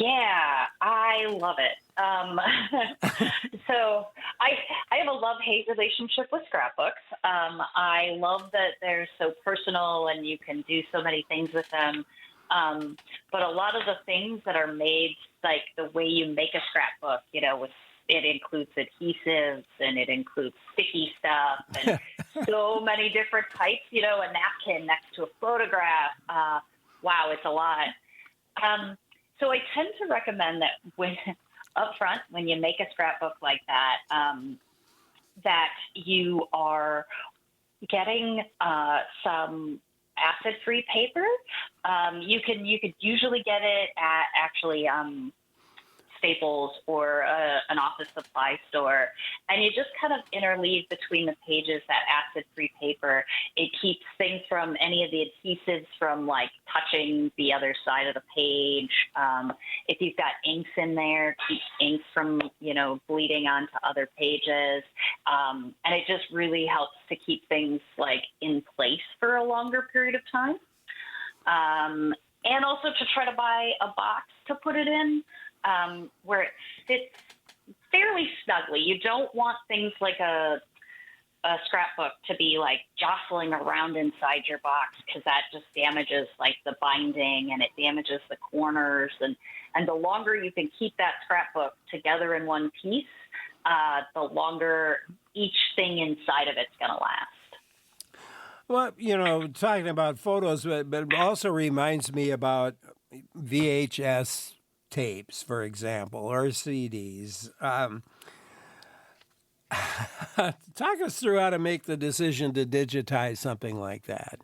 F: Yeah, I love it. So I have a love-hate relationship with scrapbooks. I love that they're so personal and you can do so many things with them. But a lot of the things that are made, like the way you make a scrapbook, it includes adhesives and it includes sticky stuff and so many different types, a napkin next to a photograph. Wow, it's a lot. So I tend to recommend that when you make a scrapbook like that, that you are getting some acid-free paper. You could usually get it at actually Staples or an office supply store, and you just kind of interleave between the pages that acid-free paper. It keeps things from any of the adhesives from like touching the other side of the page. If you've got inks in there, keeps inks from bleeding onto other pages, and it just really helps to keep things like in place for a longer period of time. And also to try to buy a box to put it in. Where it fits fairly snugly. You don't want things like a a scrapbook to be like jostling around inside your box, because that just damages like the binding and it damages the corners. And the longer you can keep that scrapbook together in one piece, the longer each thing inside of it's going to last.
B: Well, talking about photos, but it also reminds me about VHS tapes, for example, or CDs. Talk us through how to make the decision to digitize something like that.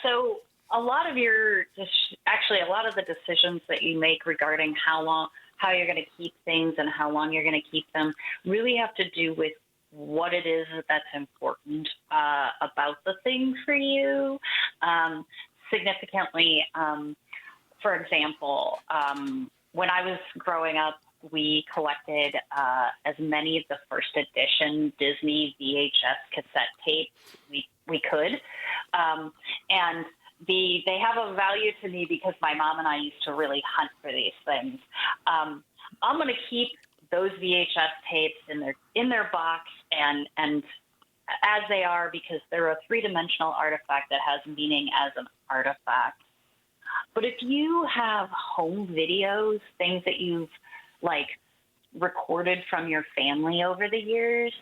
F: So a lot of the decisions that you make regarding how you're going to keep things and how long you're going to keep them really have to do with what it is that's important about the thing for you. Significantly, for example, when I was growing up, we collected as many of the first edition Disney VHS cassette tapes we could. And they have a value to me because my mom and I used to really hunt for these things. I'm going to keep those VHS tapes in their box and as they are, because they're a three-dimensional artifact that has meaning as an artifact. But if you have home videos, things that you've recorded from your family over the years,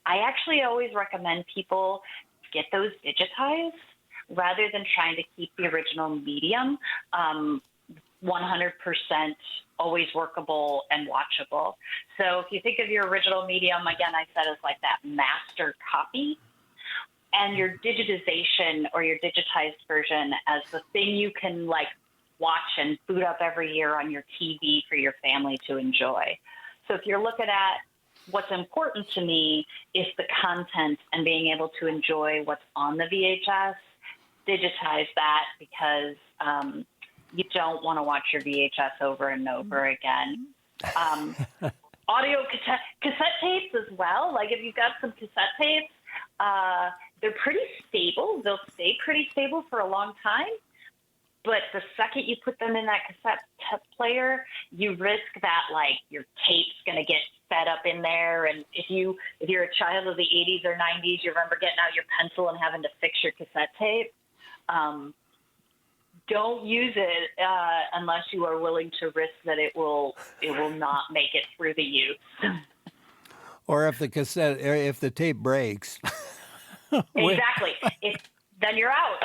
F: I actually always recommend people get those digitized rather than trying to keep the original medium 100% always workable and watchable. So if you think of your original medium, again, I said it's like that master copy, and your digitization or your digitized version as the thing you can watch and boot up every year on your TV for your family to enjoy. So if you're looking at what's important to me is the content and being able to enjoy what's on the VHS, digitize that, because you don't want to watch your VHS over and over again. Audio cassette tapes as well. Like if you've got some cassette tapes, they're pretty stable. They'll stay pretty stable for a long time. But the second you put them in that cassette player, you risk that your tape's going to get fed up in there. And if you're a child of the 80s or 90s, you remember getting out your pencil and having to fix your cassette tape. Don't use it unless you are willing to risk that it will not make it through the use.
B: Or if the tape breaks.
F: Exactly. Then you're out.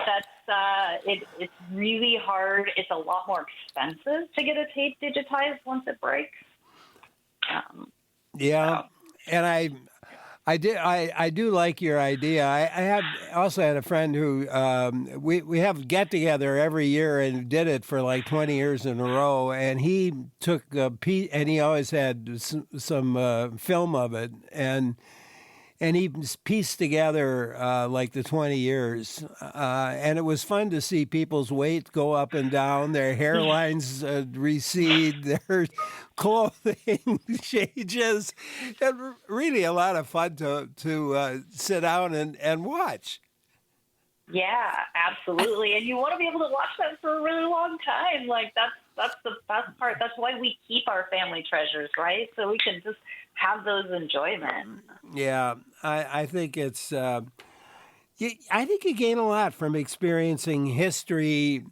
F: It's really hard. It's a lot more expensive to get a tape digitized once it breaks.
B: And I do like your idea. I also had a friend who we have get together every year and did it for 20 years in a row. And he took a piece, and he always had some film of it, and he pieced together the 20 years, and it was fun to see people's weight go up and down, their hairlines recede, their clothing changes. And really a lot of fun to sit down and watch.
F: Yeah, absolutely. And you want to be able to watch that for a really long time. That's the best part. That's why we keep our family treasures, right? So we can just have those enjoyments.
B: Yeah, I think it's. I think you gain a lot from experiencing history,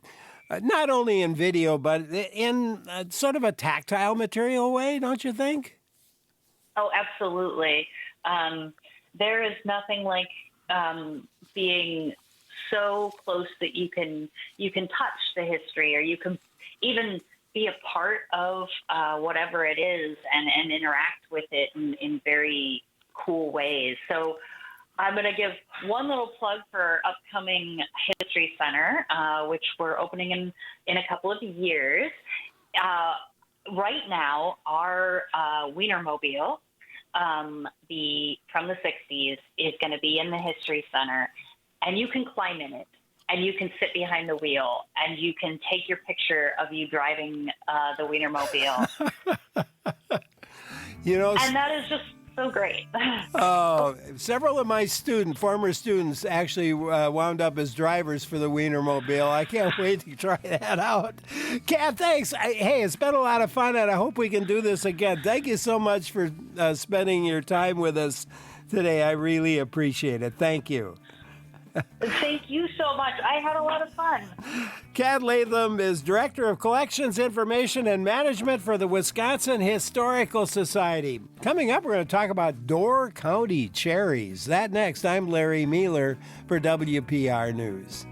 B: not only in video but in sort of a tactile material way, don't you think?
F: Oh, absolutely. There is nothing like being so close that you can touch the history, or you can even be a part of whatever it is and interact with it in very cool ways. So I'm going to give one little plug for our upcoming History Center, which we're opening in a couple of years. Right now, our Wienermobile, from the 60s, is going to be in the History Center, and you can climb in it. And you can sit behind the wheel, and you can take your picture of you driving the Wienermobile.
B: And
F: that is just So great.
B: Oh, several of my former students, actually wound up as drivers for the Wienermobile. I can't wait to try that out. Kat, thanks. Hey, it's been a lot of fun, and I hope we can do this again. Thank you so much for spending your time with us today. I really appreciate it. Thank you.
F: Thank you so much. I had a lot of fun.
B: Kat Latham is Director of Collections, Information, and Management for the Wisconsin Historical Society. Coming up, we're going to talk about Door County cherries. That next. I'm Larry Mealer for WPR News.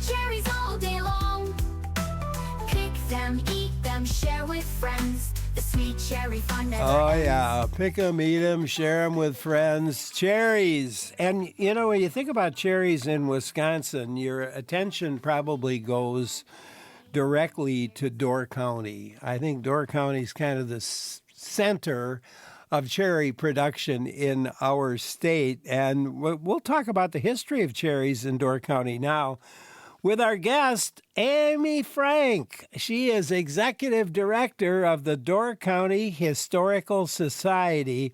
H: Cherries all day long. Pick them, eat them, share with friends. The sweet cherry fun never ends.
B: Yeah, pick them, eat them, share them with friends. Cherries. And, when you think about cherries in Wisconsin, your attention probably goes directly to Door County. I think Door County is kind of the center of cherry production in our state. And we'll talk about the history of cherries in Door County now with our guest, Amy Frank. She is Executive Director of the Door County Historical Society.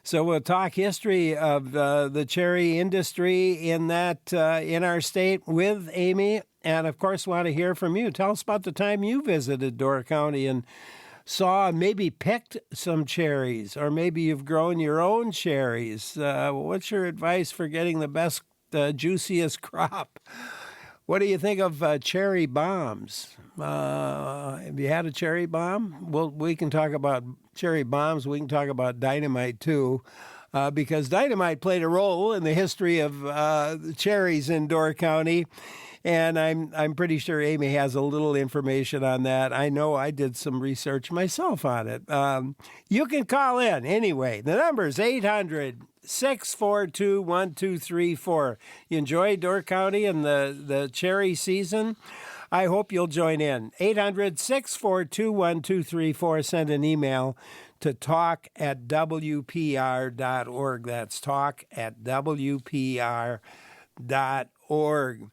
B: So we'll talk history of the cherry industry in our state with Amy. And, of course, want to hear from you. Tell us about the time you visited Door County and saw, maybe picked some cherries, or maybe you've grown your own cherries. What's your advice for getting the best, juiciest crop? What do you think of cherry bombs? Have you had a cherry bomb? Well, we can talk about cherry bombs. We can talk about dynamite, too, because dynamite played a role in the history of cherries in Door County. And I'm pretty sure Amy has a little information on that. I know I did some research myself on it. You can call in anyway. The number is 800-642-1234. You enjoy Door County and the cherry season? I hope you'll join in. 800-642-1234. Send an email to talk@wpr.org. That's talk@wpr.org.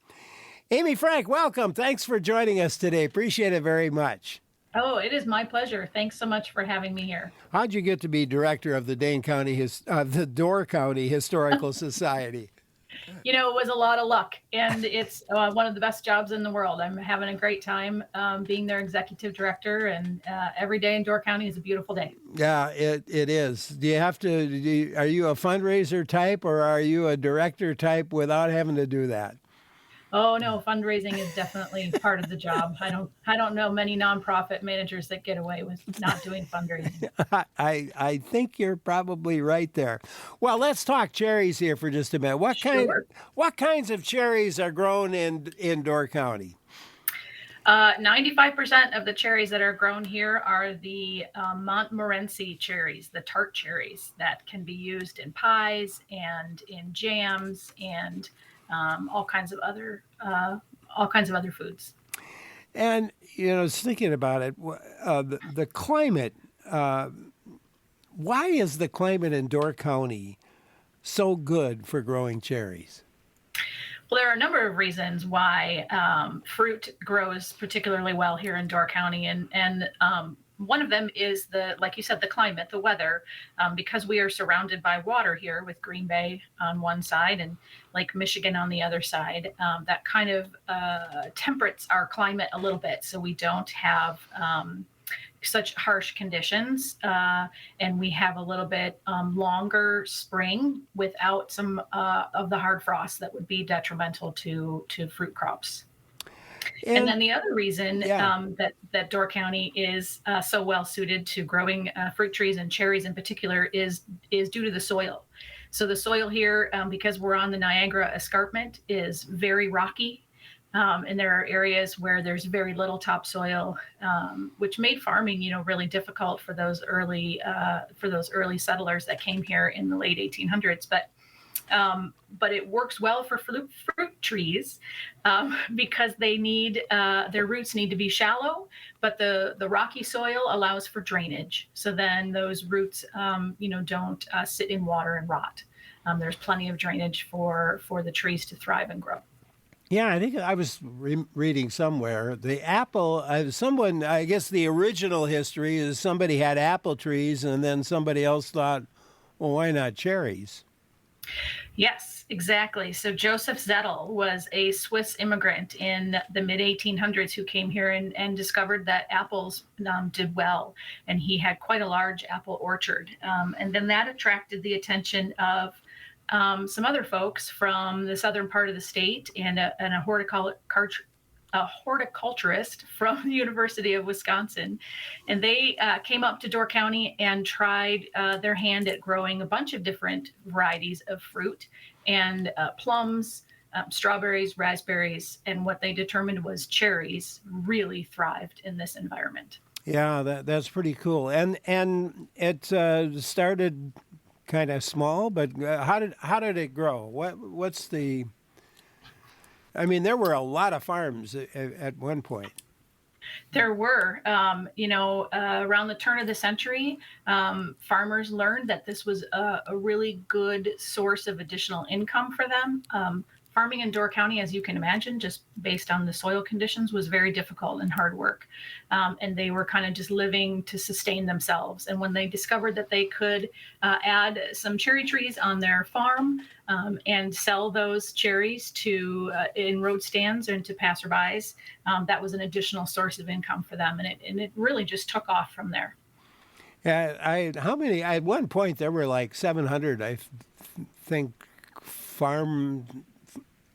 B: Amy Frank, welcome. Thanks for joining us today. Appreciate it very much.
I: Oh, it is my pleasure. Thanks so much for having me here.
B: How'd you get to be director of the the Door County Historical Society?
I: It was a lot of luck, and it's one of the best jobs in the world. I'm having a great time being their executive director, and every day in Door County is a beautiful day.
B: Yeah, it is. Do you have to? Are you a fundraiser type, or are you a director type without having to do that?
I: Oh no, fundraising is definitely part of the job. I don't know many nonprofit managers that get away with not doing fundraising.
B: I think you're probably right there. Well, let's talk cherries here for just a minute. What kinds of cherries are grown in Door County?
I: 95% of the cherries that are grown here are the Montmorency cherries, the tart cherries that can be used in pies and in jams and all kinds of other foods.
B: And thinking about it, the climate. Why is the climate in Door County so good for growing cherries?
I: Well, there are a number of reasons why fruit grows particularly well here in Door County, and one of them is like you said, the climate, the weather, because we are surrounded by water here with Green Bay on one side and Lake Michigan on the other side. That kind of temperates our climate a little bit, so we don't have such harsh conditions, and we have a little bit longer spring without some of the hard frost that would be detrimental to fruit crops. And then the other reason that Door County is so well suited to growing fruit trees and cherries in particular is due to the soil. So the soil here, because we're on the Niagara Escarpment, is very rocky. And there are areas where there's very little topsoil, which made farming, really difficult for those early settlers that came here in the late 1800s. But But it works well for fruit trees because they need their roots need to be shallow, but the rocky soil allows for drainage. So then those roots, don't sit in water and rot. There's plenty of drainage for the trees to thrive and grow.
B: Yeah, I think I was reading somewhere the apple. Someone, I guess, the original history is somebody had apple trees, and then somebody else thought, well, why not cherries?
I: Yes, exactly. So Joseph Zettel was a Swiss immigrant in the mid 1800s who came here and discovered that apples did well. And he had quite a large apple orchard. And then that attracted the attention of some other folks from the southern part of the state and a horticulturist from the University of Wisconsin. And they came up to Door County and tried their hand at growing a bunch of different varieties of fruit and plums, strawberries, raspberries, and what they determined was cherries really thrived in this environment.
B: Yeah, that's pretty cool. And it started kind of small, but how did it grow? What's the? I mean, there were a lot of farms at one point.
I: There were, around the turn of the century, farmers learned that this was a really good source of additional income for them. Farming in Door County, as you can imagine, just based on the soil conditions, was very difficult and hard work. And they were kind of just living to sustain themselves. And when they discovered that they could add some cherry trees on their farm and sell those cherries in road stands and to passerbys, that was an additional source of income for them. And it really just took off from there.
B: Yeah, at one point there were like 700, I think,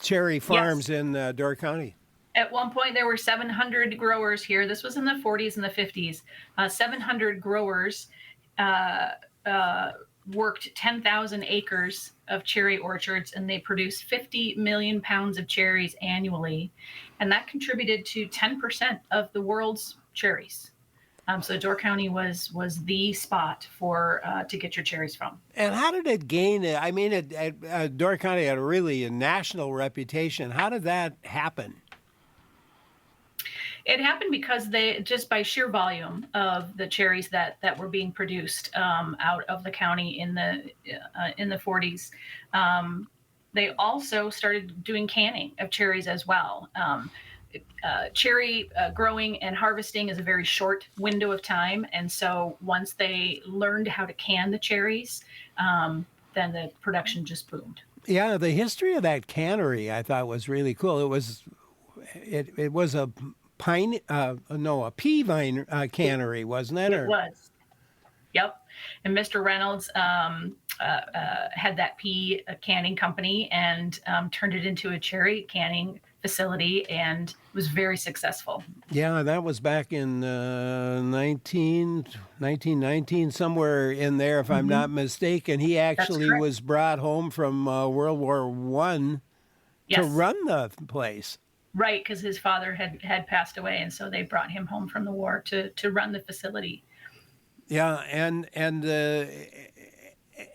B: cherry farms in Door County.
I: At one point, there were 700 growers here. This was in the 40s and the 50s. 700 growers worked 10,000 acres of cherry orchards, and they produced 50 million pounds of cherries annually. And that contributed to 10% of the world's cherries. So Door County was the spot to get your cherries from.
B: And how did it gain? I mean, Door County had a national reputation. How did that happen?
I: It happened because they just by sheer volume of the cherries that were being produced out of the county in the 40s. They also started doing canning of cherries as well. Cherry growing and harvesting is a very short window of time. And so once they learned how to can the cherries, then the production just boomed.
B: Yeah, the history of that cannery I thought was really cool. It was a pea vine cannery, wasn't it?
I: It was. Yep. And Mr. Reynolds had that pea canning company and turned it into a cherry canning facility and was very successful.
B: Yeah, that was back in 1919, somewhere in there, if I'm not mistaken. He actually was brought home from World War I to run the place.
I: Right, because his father had passed away, and so they brought him home from the war to run the facility.
B: Yeah, and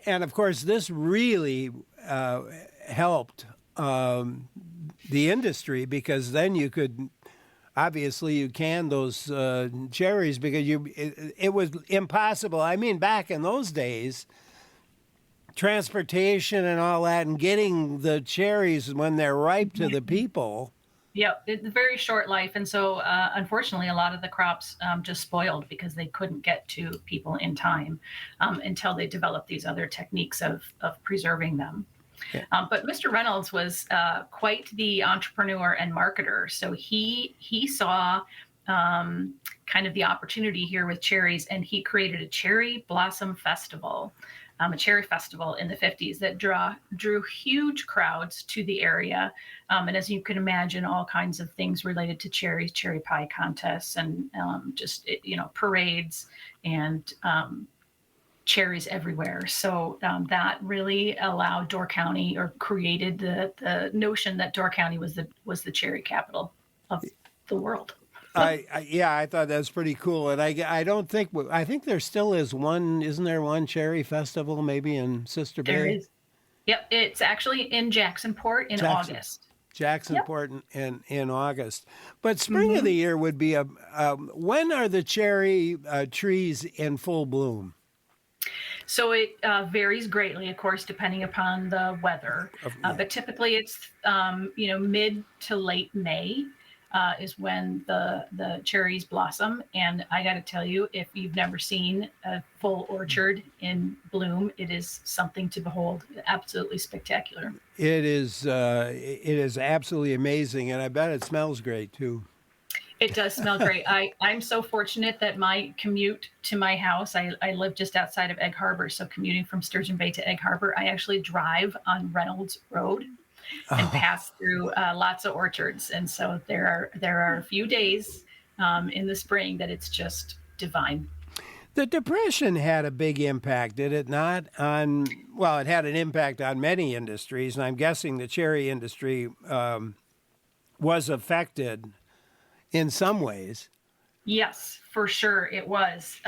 B: of course, this really helped the industry, because then you could you can those cherries, because it was impossible. I mean, back in those days, transportation and all that, and getting the cherries when they're ripe to the people.
I: Yeah, it's a very short life. And so, unfortunately, a lot of the crops just spoiled because they couldn't get to people in time until they developed these other techniques of preserving them. Yeah. But Mr. Reynolds was quite the entrepreneur and marketer. So he saw kind of the opportunity here with cherries, and he created a cherry blossom festival. A cherry festival in the 50s that drew huge crowds to the area. And as you can imagine, all kinds of things related to cherries, cherry pie contests, and parades and cherries everywhere. So that really allowed Door County, or created the notion that Door County was the cherry capital of the world.
B: I thought that was pretty cool, and I think there still is one. Isn't there one cherry festival maybe in Sister Bay?
I: There is. Yep, it's actually in Jacksonport in August.
B: Jacksonport in August. But spring of the year would be when are the cherry trees in full bloom?
I: So it varies greatly, of course, depending upon the weather. But typically it's, mid to late May is when the cherries blossom. And I got to tell you, if you've never seen a full orchard in bloom, it is something to behold. Absolutely spectacular.
B: It is absolutely amazing, and I bet it smells great too.
I: It does smell great. I'm so fortunate that my commute to my house, I live just outside of Egg Harbor. So commuting from Sturgeon Bay to Egg Harbor, I actually drive on Reynolds Road and pass through lots of orchards. And so there are a few days in the spring that it's just divine.
B: The Depression had a big impact, did it not? It had an impact on many industries, and I'm guessing the cherry industry was affected in some ways.
I: Yes, for sure it was.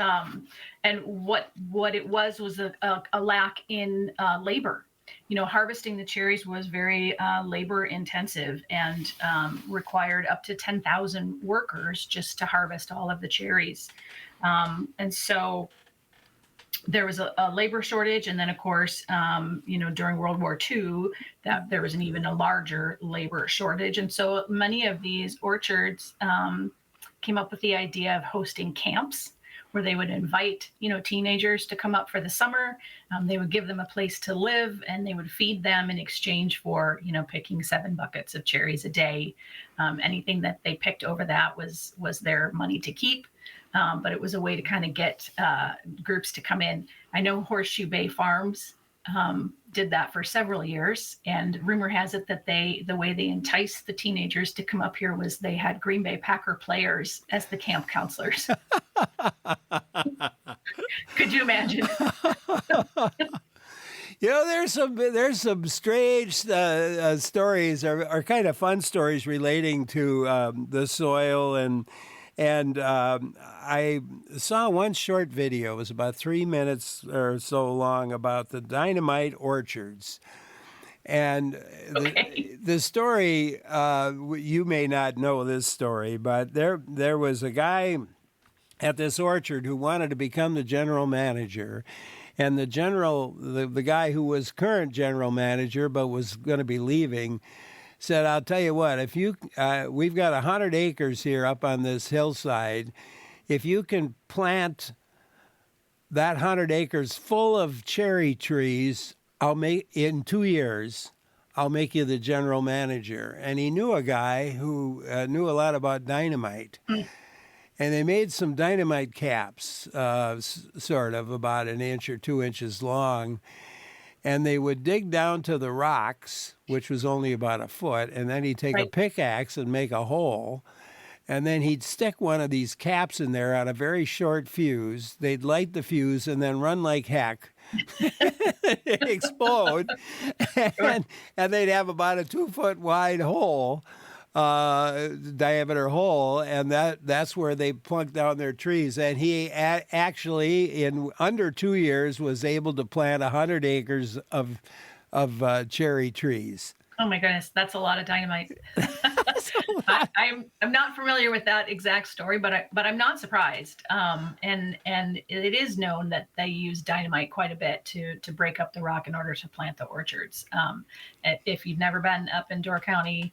I: And what it was a lack in labor. Harvesting the cherries was very labor intensive and required up to 10,000 workers just to harvest all of the cherries. And so there was a labor shortage. And then, of course, during World War II, that there was an even a larger labor shortage. And so many of these orchards came up with the idea of hosting camps where they would invite, teenagers to come up for the summer. They would give them a place to live and they would feed them in exchange for, picking 7 buckets of cherries a day. Anything that they picked over that was their money to keep. But it was a way to kind of get groups to come in. I know Horseshoe Bay Farms did that for several years. And rumor has it that the way they enticed the teenagers to come up here was they had Green Bay Packer players as the camp counselors. Could you imagine?
B: There's some strange stories or kind of fun stories relating to the soil and I saw one short video. It was about 3 minutes or so long about the dynamite orchards. And the story, you may not know this story, but there was a guy at this orchard who wanted to become the general manager. And the guy who was current general manager but was going to be leaving said, I'll tell you what, if we've got 100 acres here up on this hillside. If you can plant that 100 acres full of cherry trees, in 2 years, I'll make you the general manager. And he knew a guy who knew a lot about dynamite. And they made some dynamite caps, sort of about 1 inch or 2 inches long. And they would dig down to the rocks, which was only about 1 foot, and then he'd take a pickaxe and make a hole. And then he'd stick one of these caps in there on a very short fuse. They'd light the fuse and then run like heck. It'd explode. And they'd have about a 2 foot wide hole, diameter hole, and that's where they plunked down their trees. And he actually, in under 2 years, was able to plant 100 acres of cherry trees.
I: Oh my goodness, that's a lot of dynamite. I'm not familiar with that exact story, but I'm not surprised. And it is known that they use dynamite quite a bit to break up the rock in order to plant the orchards. If you've never been up in Door County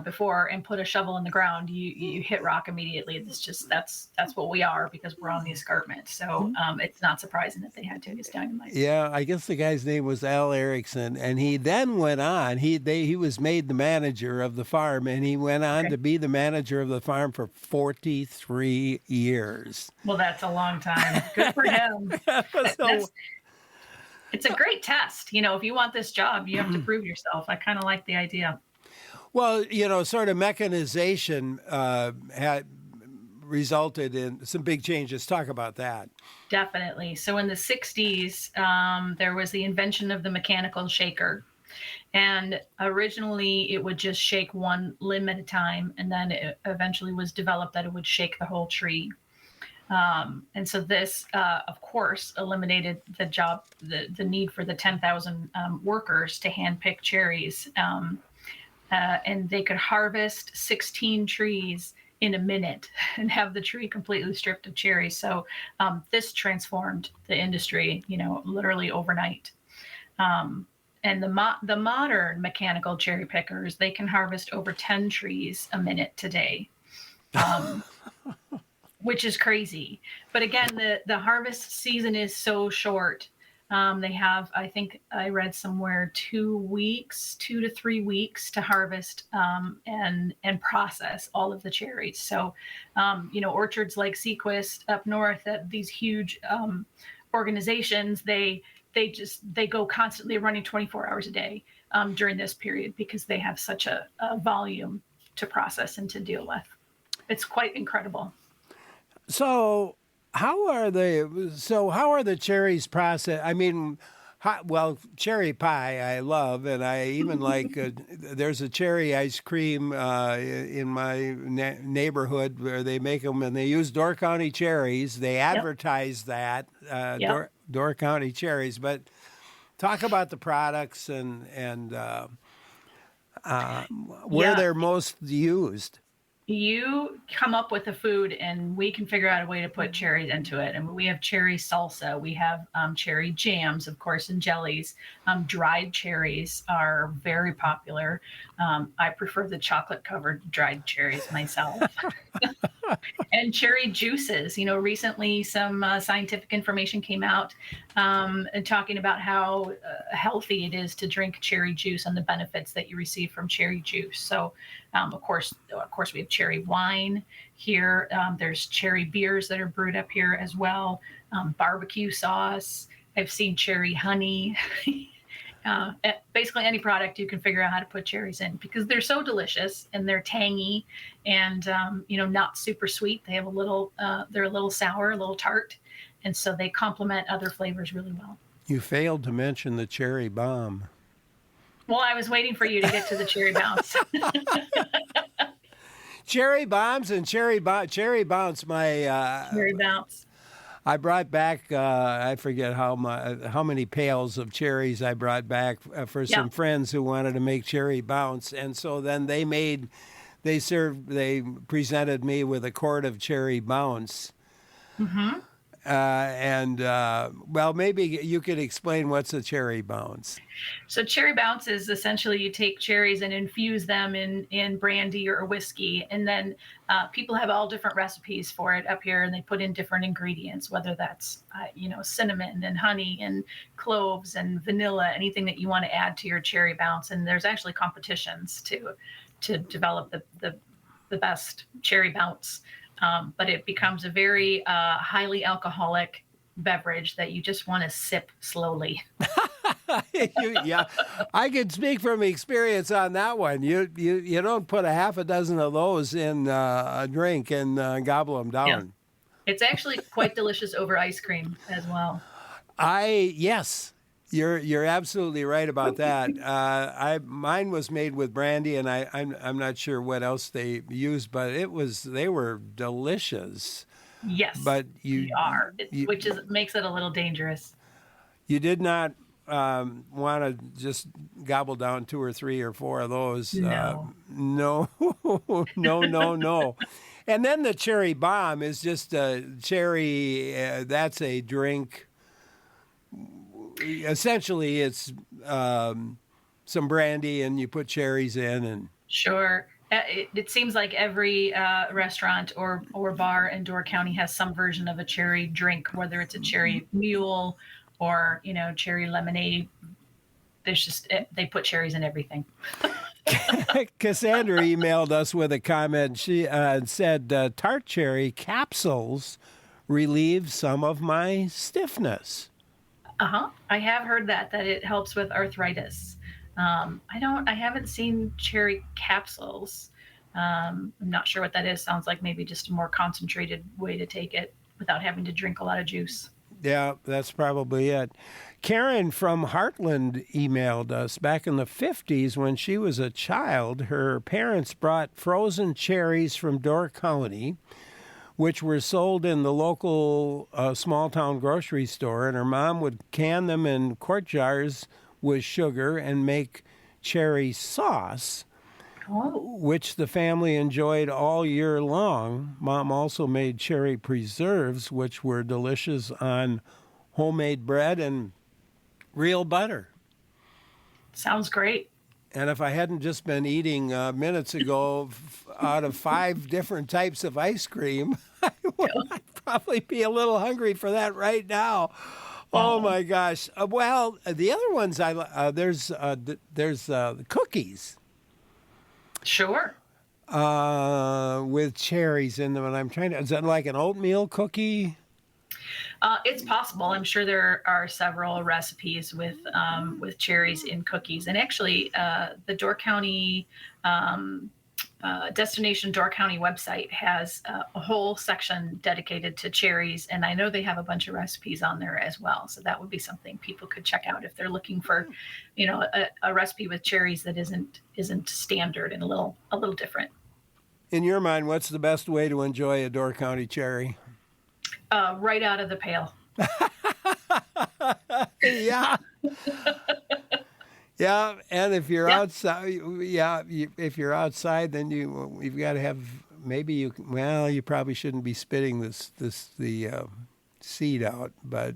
I: before and put a shovel in the ground, you hit rock immediately. It's just that's what we are because we're on the escarpment. So it's not surprising that they had to use dynamite.
B: Yeah, I guess the guy's name was Al Erickson, and he then went on. He was made the manager of the farm, and he went on to be the manager of the farm for 43 years.
I: Well, that's a long time. Good for him. It's a great test. If you want this job, you have to prove yourself. I kind of like the idea.
B: Well, sort of mechanization had resulted in some big changes. Talk about that.
I: Definitely. So in the 60s, there was the invention of the mechanical shaker. And originally it would just shake one limb at a time. And then it eventually was developed that it would shake the whole tree. And so this, of course, eliminated the need for the 10,000 workers to handpick cherries. And they could harvest 16 trees in a minute and have the tree completely stripped of cherries. So this transformed the industry, literally overnight. And the modern mechanical cherry pickers, they can harvest over 10 trees a minute today. Which is crazy. But again, the harvest season is so short. They have, I think I read somewhere, 2 to 3 weeks to harvest and process all of the cherries. So, orchards like Sequist up north, these huge organizations, they go constantly running 24 hours a day during this period because they have such a volume to process and to deal with. It's quite incredible.
B: So how are the cherries processed? I mean, cherry pie I love, and I even like. There's a cherry ice cream in my neighborhood where they make them, and they use Door County cherries. They advertise that Door County cherries. But talk about the products and where they're most used.
I: You come up with a food and we can figure out a way to put cherries into it. And we have cherry salsa. We have cherry jams, of course, and jellies. Dried cherries are very popular. I prefer the chocolate-covered dried cherries myself. And cherry juices. Recently some scientific information came out and talking about how healthy it is to drink cherry juice and the benefits that you receive from cherry juice. So, of course, we have cherry wine here. There's cherry beers that are brewed up here as well. Barbecue sauce. I've seen cherry honey. Basically any product you can figure out how to put cherries in because they're so delicious and they're tangy and not super sweet. They have they're a little sour, a little tart, and so they complement other flavors really well.
B: You failed to mention the cherry bomb.
I: Well, I was waiting for you to get to the cherry bounce.
B: Cherry bombs and cherry bounce.
I: Cherry bounce.
B: I brought back, I forget how many pails of cherries I brought back for some friends who wanted to make cherry bounce. And so then they presented me with a quart of cherry bounce. Mm-hmm. Maybe you could explain what's a cherry bounce.
I: So cherry bounce is essentially you take cherries and infuse them in brandy or whiskey. And then people have all different recipes for it up here and they put in different ingredients, whether that's, cinnamon and honey and cloves and vanilla, anything that you want to add to your cherry bounce. And there's actually competitions to develop the best cherry bounce. But it becomes a very highly alcoholic beverage that you just want to sip slowly.
B: I can speak from experience on that one. You don't put a half a dozen of those in a drink and gobble them down.
I: Yeah. It's actually quite delicious over ice cream as well.
B: Yes. You're absolutely right about that. Mine was made with brandy, and I'm not sure what else they used, but they were delicious.
I: Yes,
B: but
I: which makes it a little dangerous.
B: You did not want to just gobble down 2 or 3 or 4 of those.
I: No.
B: No. And then the cherry bomb is just a cherry. That's a drink. Essentially, it's some brandy and you put cherries in. And
I: sure. It seems like every restaurant or bar in Door County has some version of a cherry drink, whether it's a cherry mule or, cherry lemonade. They put cherries in everything.
B: Cassandra emailed us with a comment. She said, tart cherry capsules relieve some of my stiffness.
I: I have heard that it helps with arthritis. I haven't seen cherry capsules. I'm not sure what that is. Sounds like maybe just a more concentrated way to take it without having to drink a lot of juice.
B: Yeah, that's probably it. Karen from Heartland emailed us back in the 50s when she was a child. Her parents brought frozen cherries from Door County. which were sold in the local small-town grocery store, and her mom would can them in quart jars with sugar and make cherry sauce, which the family enjoyed all year long. Mom also made cherry preserves, which were delicious on homemade bread and real butter.
I: Sounds great.
B: And if I hadn't just been eating minutes ago out of 5 different types of ice cream, I'd probably be a little hungry for that right now. Oh my gosh! Well, the other ones there's the cookies.
I: Sure.
B: With cherries in them, and I'm trying to. Is that like an oatmeal cookie?
I: It's possible. I'm sure there are several recipes with cherries in cookies. And actually, the Door County Destination Door County website has a whole section dedicated to cherries, and I know they have a bunch of recipes on there as well. So that would be something people could check out if they're looking for, a recipe with cherries that isn't standard and a little different.
B: In your mind, what's the best way to enjoy a Door County cherry?
I: Right out of the pail.
B: Yeah. Yeah, and if you're outside, if you're outside, then you've got to have you probably shouldn't be spitting the seed out, but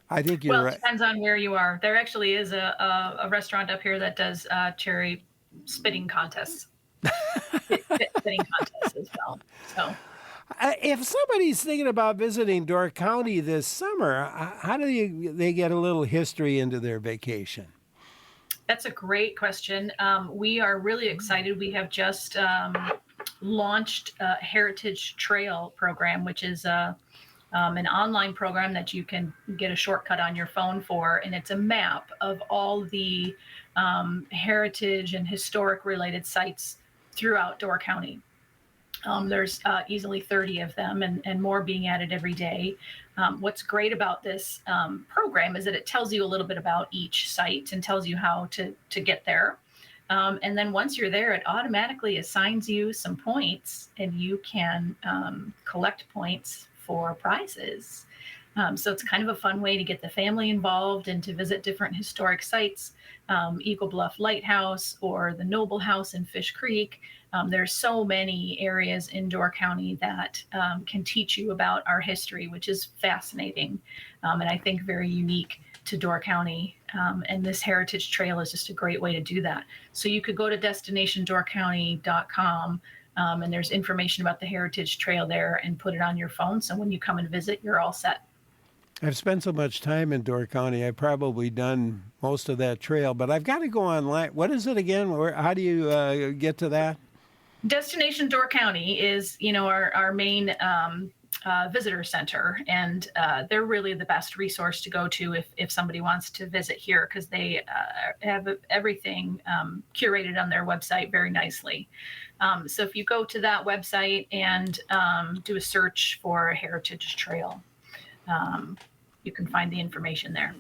B: I think you're right.
I: It depends on where you are. There actually is a restaurant up here that does cherry spitting contests. Spitting contests as well. So.
B: If somebody's thinking about visiting Door County this summer, how do they get a little history into their vacation?
I: That's a great question. We are really excited. We have just launched a Heritage Trail program, which is an online program that you can get a shortcut on your phone for, and it's a map of all the heritage and historic related sites throughout Door County. There's easily 30 of them and more being added every day. What's great about this program is that it tells you a little bit about each site and tells you how to get there. And then once you're there, it automatically assigns you some points, and you can collect points for prizes. So it's kind of a fun way to get the family involved and to visit different historic sites, Eagle Bluff Lighthouse or the Noble House in Fish Creek. There's so many areas in Door County that can teach you about our history, which is fascinating and I think very unique to Door County. And this Heritage Trail is just a great way to do that. So you could go to destinationdoorcounty.com and there's information about the Heritage Trail there, and put it on your phone. So when you come and visit, you're all set.
B: I've spent so much time in Door County, I've probably done most of that trail, but I've got to go online. What is it again? How do you get to that?
I: Destination Door County is, our main visitor center, and they're really the best resource to go to if somebody wants to visit here, because they have everything curated on their website very nicely. So if you go to that website and do a search for Heritage Trail, you can find the information there.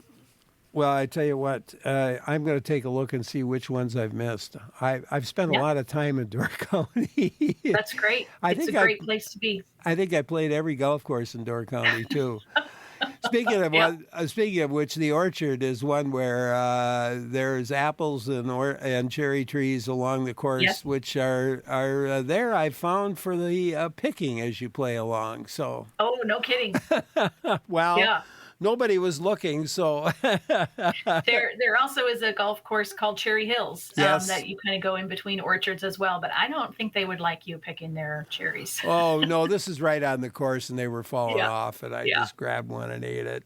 B: Well, I tell you what, I'm going to take a look and see which ones I've missed. I've spent a lot of time in Door County.
I: That's great. It's a great place to be.
B: I think I played every golf course in Door County, too. Speaking of which, the orchard is one where there's apples and cherry trees along the course, which are there, I found, for the picking as you play along. So.
I: Oh, no kidding.
B: Well. Yeah. Nobody was looking, so.
I: There also is a golf course called Cherry Hills that you kind of go in between orchards as well, but I don't think they would like you picking their cherries.
B: Oh, no, this is right on the course, and they were falling off, and I just grabbed one and ate it.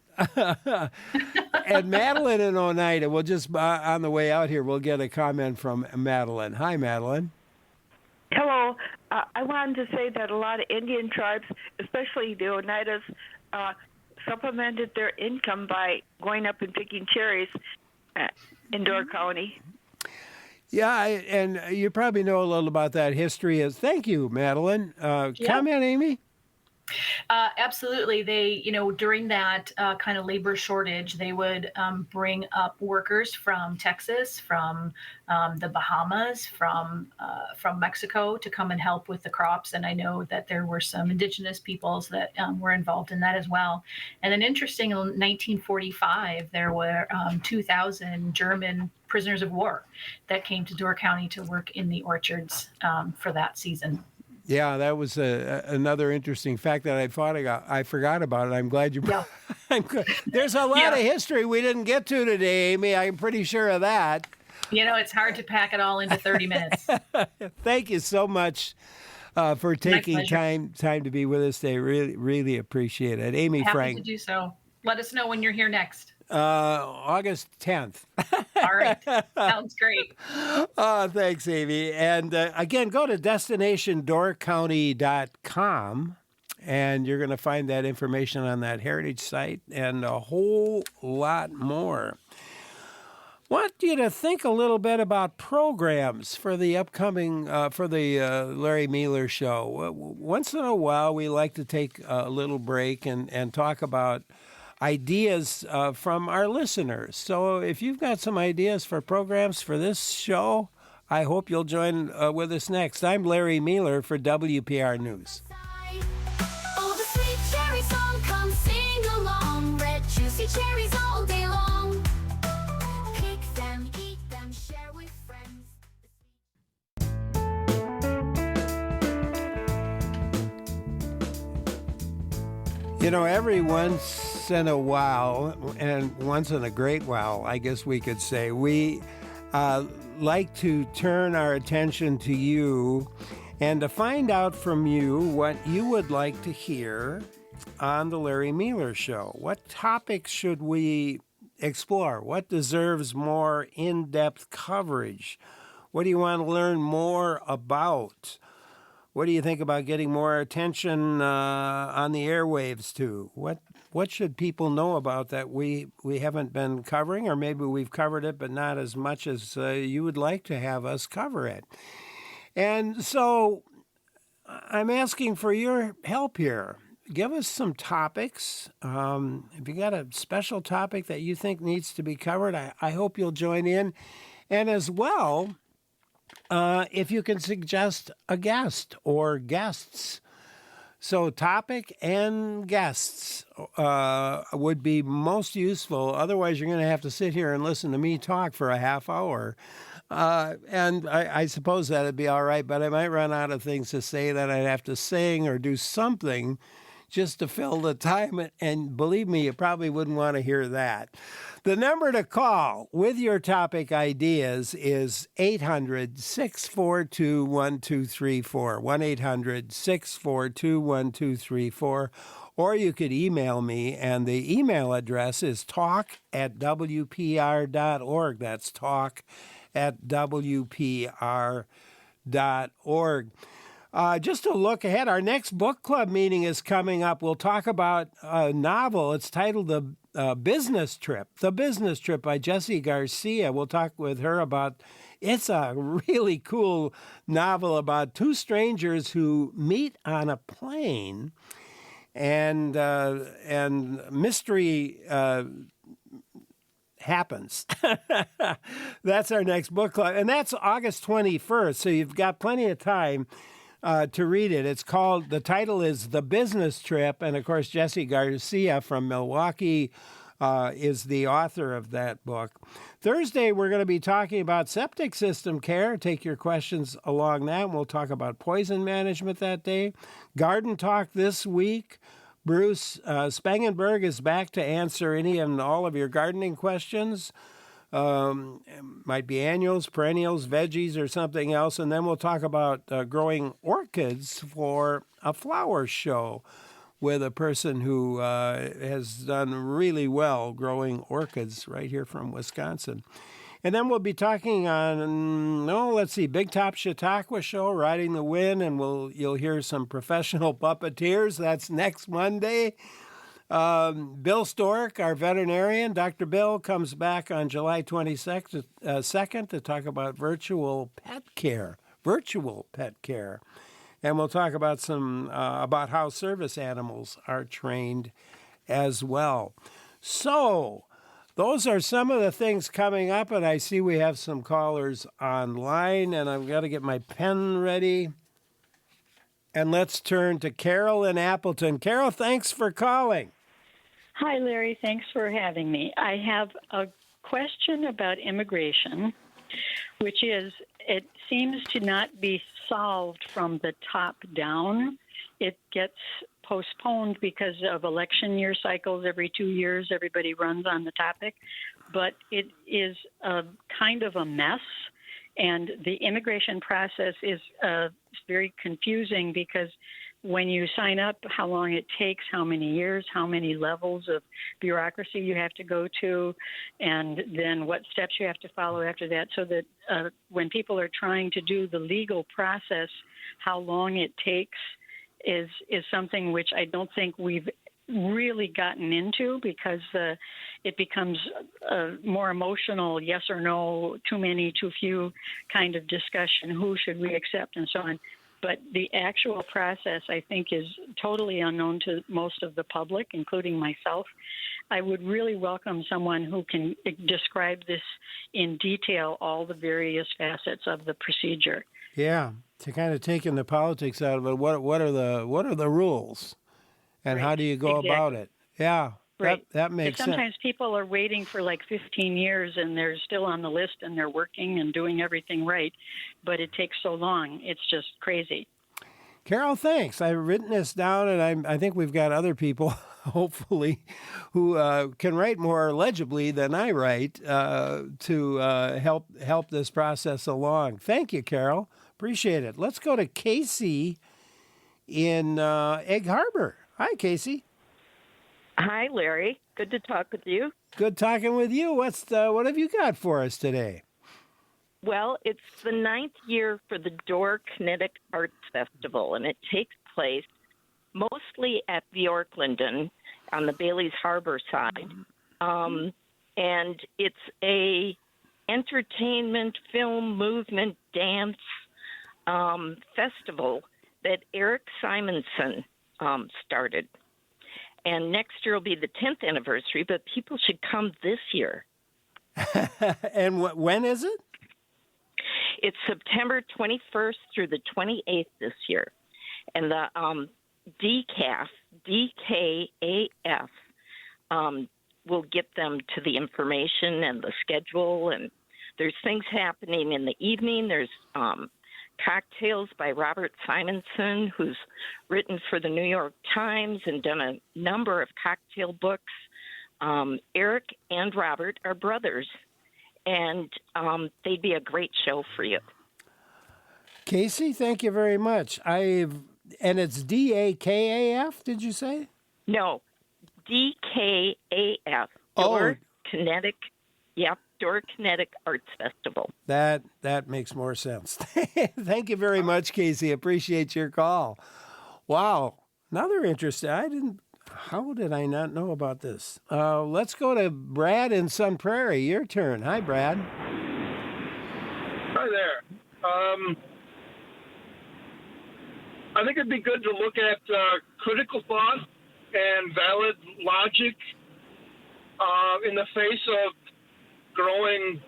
B: And Madeline in Oneida, we'll just, on the way out here, we'll get a comment from Madeline. Hi, Madeline.
J: Hello. I wanted to say that a lot of Indian tribes, especially the Oneidas, supplemented their income by going up and picking cherries in Door County.
B: Yeah, and you probably know a little about that history. Thank you, Madeline. Comment, Amy?
I: Absolutely. They, during that kind of labor shortage, they would bring up workers from Texas, from the Bahamas, from Mexico to come and help with the crops. And I know that there were some indigenous peoples that were involved in that as well. And then, interesting, in 1945, there were 2,000 German prisoners of war that came to Door County to work in the orchards for that season.
B: Yeah, that was another interesting fact that I forgot about it. I'm glad you brought. Yeah. There's a lot of history we didn't get to today, Amy. I'm pretty sure of that.
I: It's hard to pack it all into 30 minutes.
B: Thank you so much for taking time to be with us today. Really, really appreciate it, Amy
I: Happy
B: Frank.
I: to do so. Let us know when you're here next.
B: August 10th.
I: All right. Sounds great.
B: Oh, thanks, Amy. And again, go to destinationdoorcounty.com, and you're going to find that information on that heritage site and a whole lot more. Want you to think a little bit about programs for the upcoming, for the Larry Mealer Show. Once in a while, we like to take a little break and talk about ideas from our listeners. So if you've got some ideas for programs for this show, I hope you'll join with us next. I'm Larry Mealer for WPR News.
H: Oh, the sweet cherry song, come sing along. Red juicy cherries all day long. Pick them, eat them, share with friends.
B: Every once in a while, and once in a great while, I guess we could say, we like to turn our attention to you and to find out from you what you would like to hear on the Larry Mealer Show. What topics should we explore? What deserves more in-depth coverage? What do you want to learn more about? What do you think about getting more attention on the airwaves to? What should people know about that we haven't been covering, or maybe we've covered it, but not as much as you would like to have us cover it? And so I'm asking for your help here. Give us some topics. If you got a special topic that you think needs to be covered, I hope you'll join in. And as well, if you can suggest a guest or guests. So topic and guests would be most useful. Otherwise, you're going to have to sit here and listen to me talk for a half hour. And I suppose that'd be all right, but I might run out of things to say that I'd have to sing or do something just to fill the time. And believe me, you probably wouldn't want to hear that. The number to call with your topic ideas is 800-642-1234, 1-800-642-1234, or you could email me, and the email address is talk@wpr.org. That's talk@wpr.org. Just to look ahead, our next book club meeting is coming up. We'll talk about a novel. It's titled The Business Trip by Jessie Garcia. We'll talk with her about, it's a really cool novel about two strangers who meet on a plane, and mystery happens. That's our next book club, and that's August 21st, so you've got plenty of time to read it. The title is The Business Trip, and of course Jessie Garcia from Milwaukee is the author of that book. Thursday, we're going to be talking about septic system care. Take your questions along that, and we'll talk about poison management that day. Garden Talk this week. Bruce Spangenberg is back to answer any and all of your gardening questions. Might be annuals, perennials, veggies, or something else. And then we'll talk about growing orchids for a flower show with a person who has done really well growing orchids right here from Wisconsin. And then we'll be talking on, Big Top Chautauqua Show, Riding the Wind, and you'll hear some professional puppeteers. That's next Monday. Bill Stork, our veterinarian, Dr. Bill, comes back on July 22nd to talk about virtual pet care. And we'll talk about some about how service animals are trained as well. So those are some of the things coming up, and I see we have some callers online, and I've got to get my pen ready. And let's turn to Carol in Appleton. Carol, thanks for calling.
K: Hi, Larry. Thanks for having me. I have a question about immigration, which is it seems to not be solved from the top down. It gets postponed because of election year cycles. Every 2 years, everybody runs on the topic. But it is a kind of a mess. And the immigration process is very confusing because when you sign up, how long it takes, how many years, how many levels of bureaucracy you have to go to, and then what steps you have to follow after that, so that when people are trying to do the legal process, how long it takes is something which I don't think we've really gotten into, because it becomes a more emotional yes or no, too many, too few kind of discussion, who should we accept and so on. But the actual process, I think, is totally unknown to most of the public, including myself. I would really welcome someone who can describe this in detail, all the various facets of the procedure.
B: Yeah, to kind of taking the politics out of it, what are the rules, and how do you go about it? Yeah,
K: right.
B: That makes sense.
K: Sometimes people are waiting for like 15 years and they're still on the list and they're working and doing everything right, but it takes so long. It's just crazy.
B: Carol, thanks. I've written this down, and I think we've got other people, hopefully, who can write more legibly than I write to help this process along. Thank you, Carol. Appreciate it. Let's go to Casey in Egg Harbor. Hi, Casey.
L: Hi, Larry. Good to talk with you.
B: Good talking with you. What have you got for us today?
L: Well, it's the 9th year for the Door Kinetic Arts Festival, and it takes place mostly at Bjorklanden on the Bailey's Harbor side. And it's a entertainment, film, movement, dance festival that Eric Simonson started. And next year will be the 10th anniversary, but people should come this year.
B: And when is it?
L: It's September 21st through the 28th this year. And the DCAF, DKAF, will get them to the information and the schedule. And there's things happening in the evening. There's cocktails by Robert Simonson, who's written for the New York Times and done a number of cocktail books. Eric and Robert are brothers, and they'd be a great show for you.
B: Casey, thank you very much. And it's DAKAF, did you say?
L: No, DKAF. Door Kinetic. Yep, Door Kinetic Arts Festival.
B: That makes more sense. Thank you very much, Casey. Appreciate your call. Wow, another interesting. How did I not know about this? Let's go to Brad in Sun Prairie. Your turn. Hi, Brad.
M: Hi there. I think it'd be good to look at critical thought and valid logic in the face of growing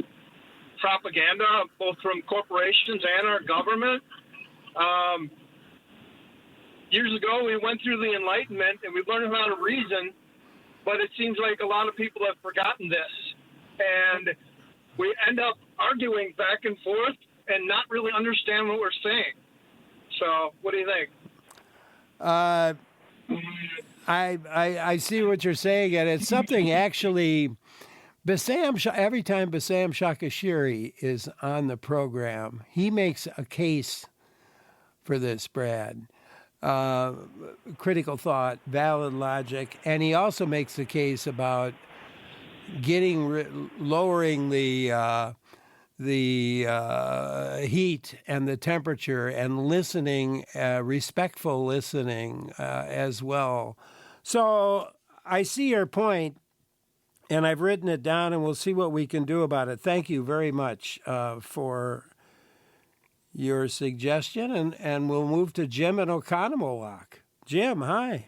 M: propaganda, both from corporations and our government. Years ago, we went through the Enlightenment and we learned how to reason, but it seems like a lot of people have forgotten this. And we end up arguing back and forth and not really understand what we're saying. So, what do you think?
B: I see what you're saying, and it's something actually. Every time Bassam Shakashiri is on the program, he makes a case for this, Brad. Critical thought, valid logic, and he also makes the case about lowering the heat and the temperature and listening, respectful listening as well. So I see your point. And I've written it down, and we'll see what we can do about it. Thank you very much for your suggestion, and we'll move to Jim in Oconomowoc. Jim, hi.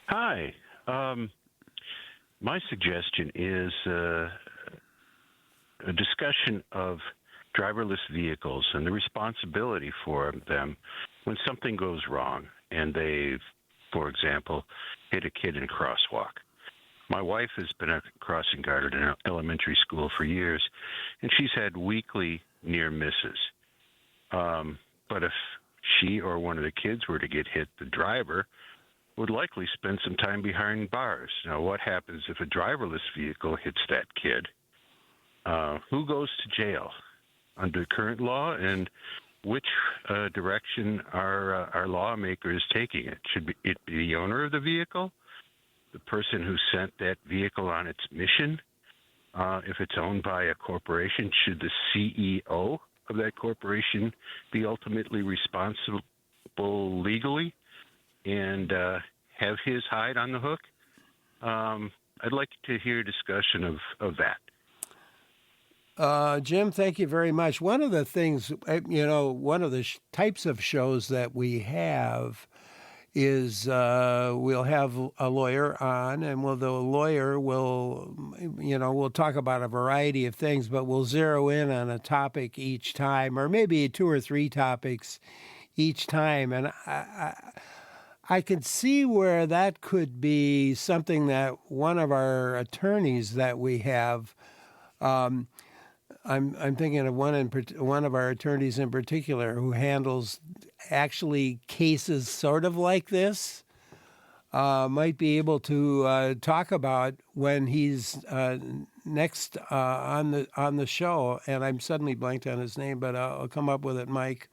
N: Hi. My suggestion is a discussion of driverless vehicles and the responsibility for them when something goes wrong and they, for example, hit a kid in a crosswalk. My wife has been a crossing guard in an elementary school for years, and she's had weekly near misses. But if she or one of the kids were to get hit, the driver would likely spend some time behind bars. Now, what happens if a driverless vehicle hits that kid? Who goes to jail under current law, and which direction are our lawmakers taking it? Should it be the owner of the vehicle, the person who sent that vehicle on its mission? If it's owned by a corporation, should the CEO of that corporation be ultimately responsible legally and have his hide on the hook? I'd like to hear a discussion of that.
B: Jim, thank you very much. One of the things, one of the types of shows that we have is we'll have a lawyer on, and the lawyer will, we'll talk about a variety of things, but we'll zero in on a topic each time, or maybe 2 or 3 topics each time. And I could see where that could be something that one of our attorneys that we have, I'm thinking of one of our attorneys in particular who handles actually cases sort of like this, might be able to talk about when he's next on the show. And I'm suddenly blanked on his name, but I'll come up with it. Mike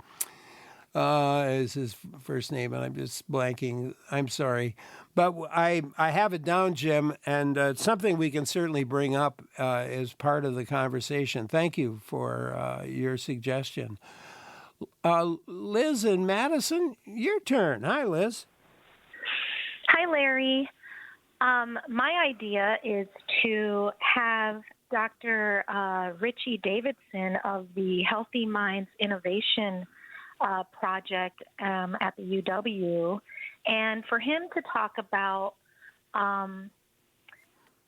B: is his first name, and I'm just blanking. I'm sorry. But I have it down, Jim, and it's something we can certainly bring up as part of the conversation. Thank you for your suggestion. Liz in Madison, your turn. Hi, Liz.
O: Hi, Larry. My idea is to have Dr. Richie Davidson of the Healthy Minds Innovation Project at the UW, and for him to talk about, and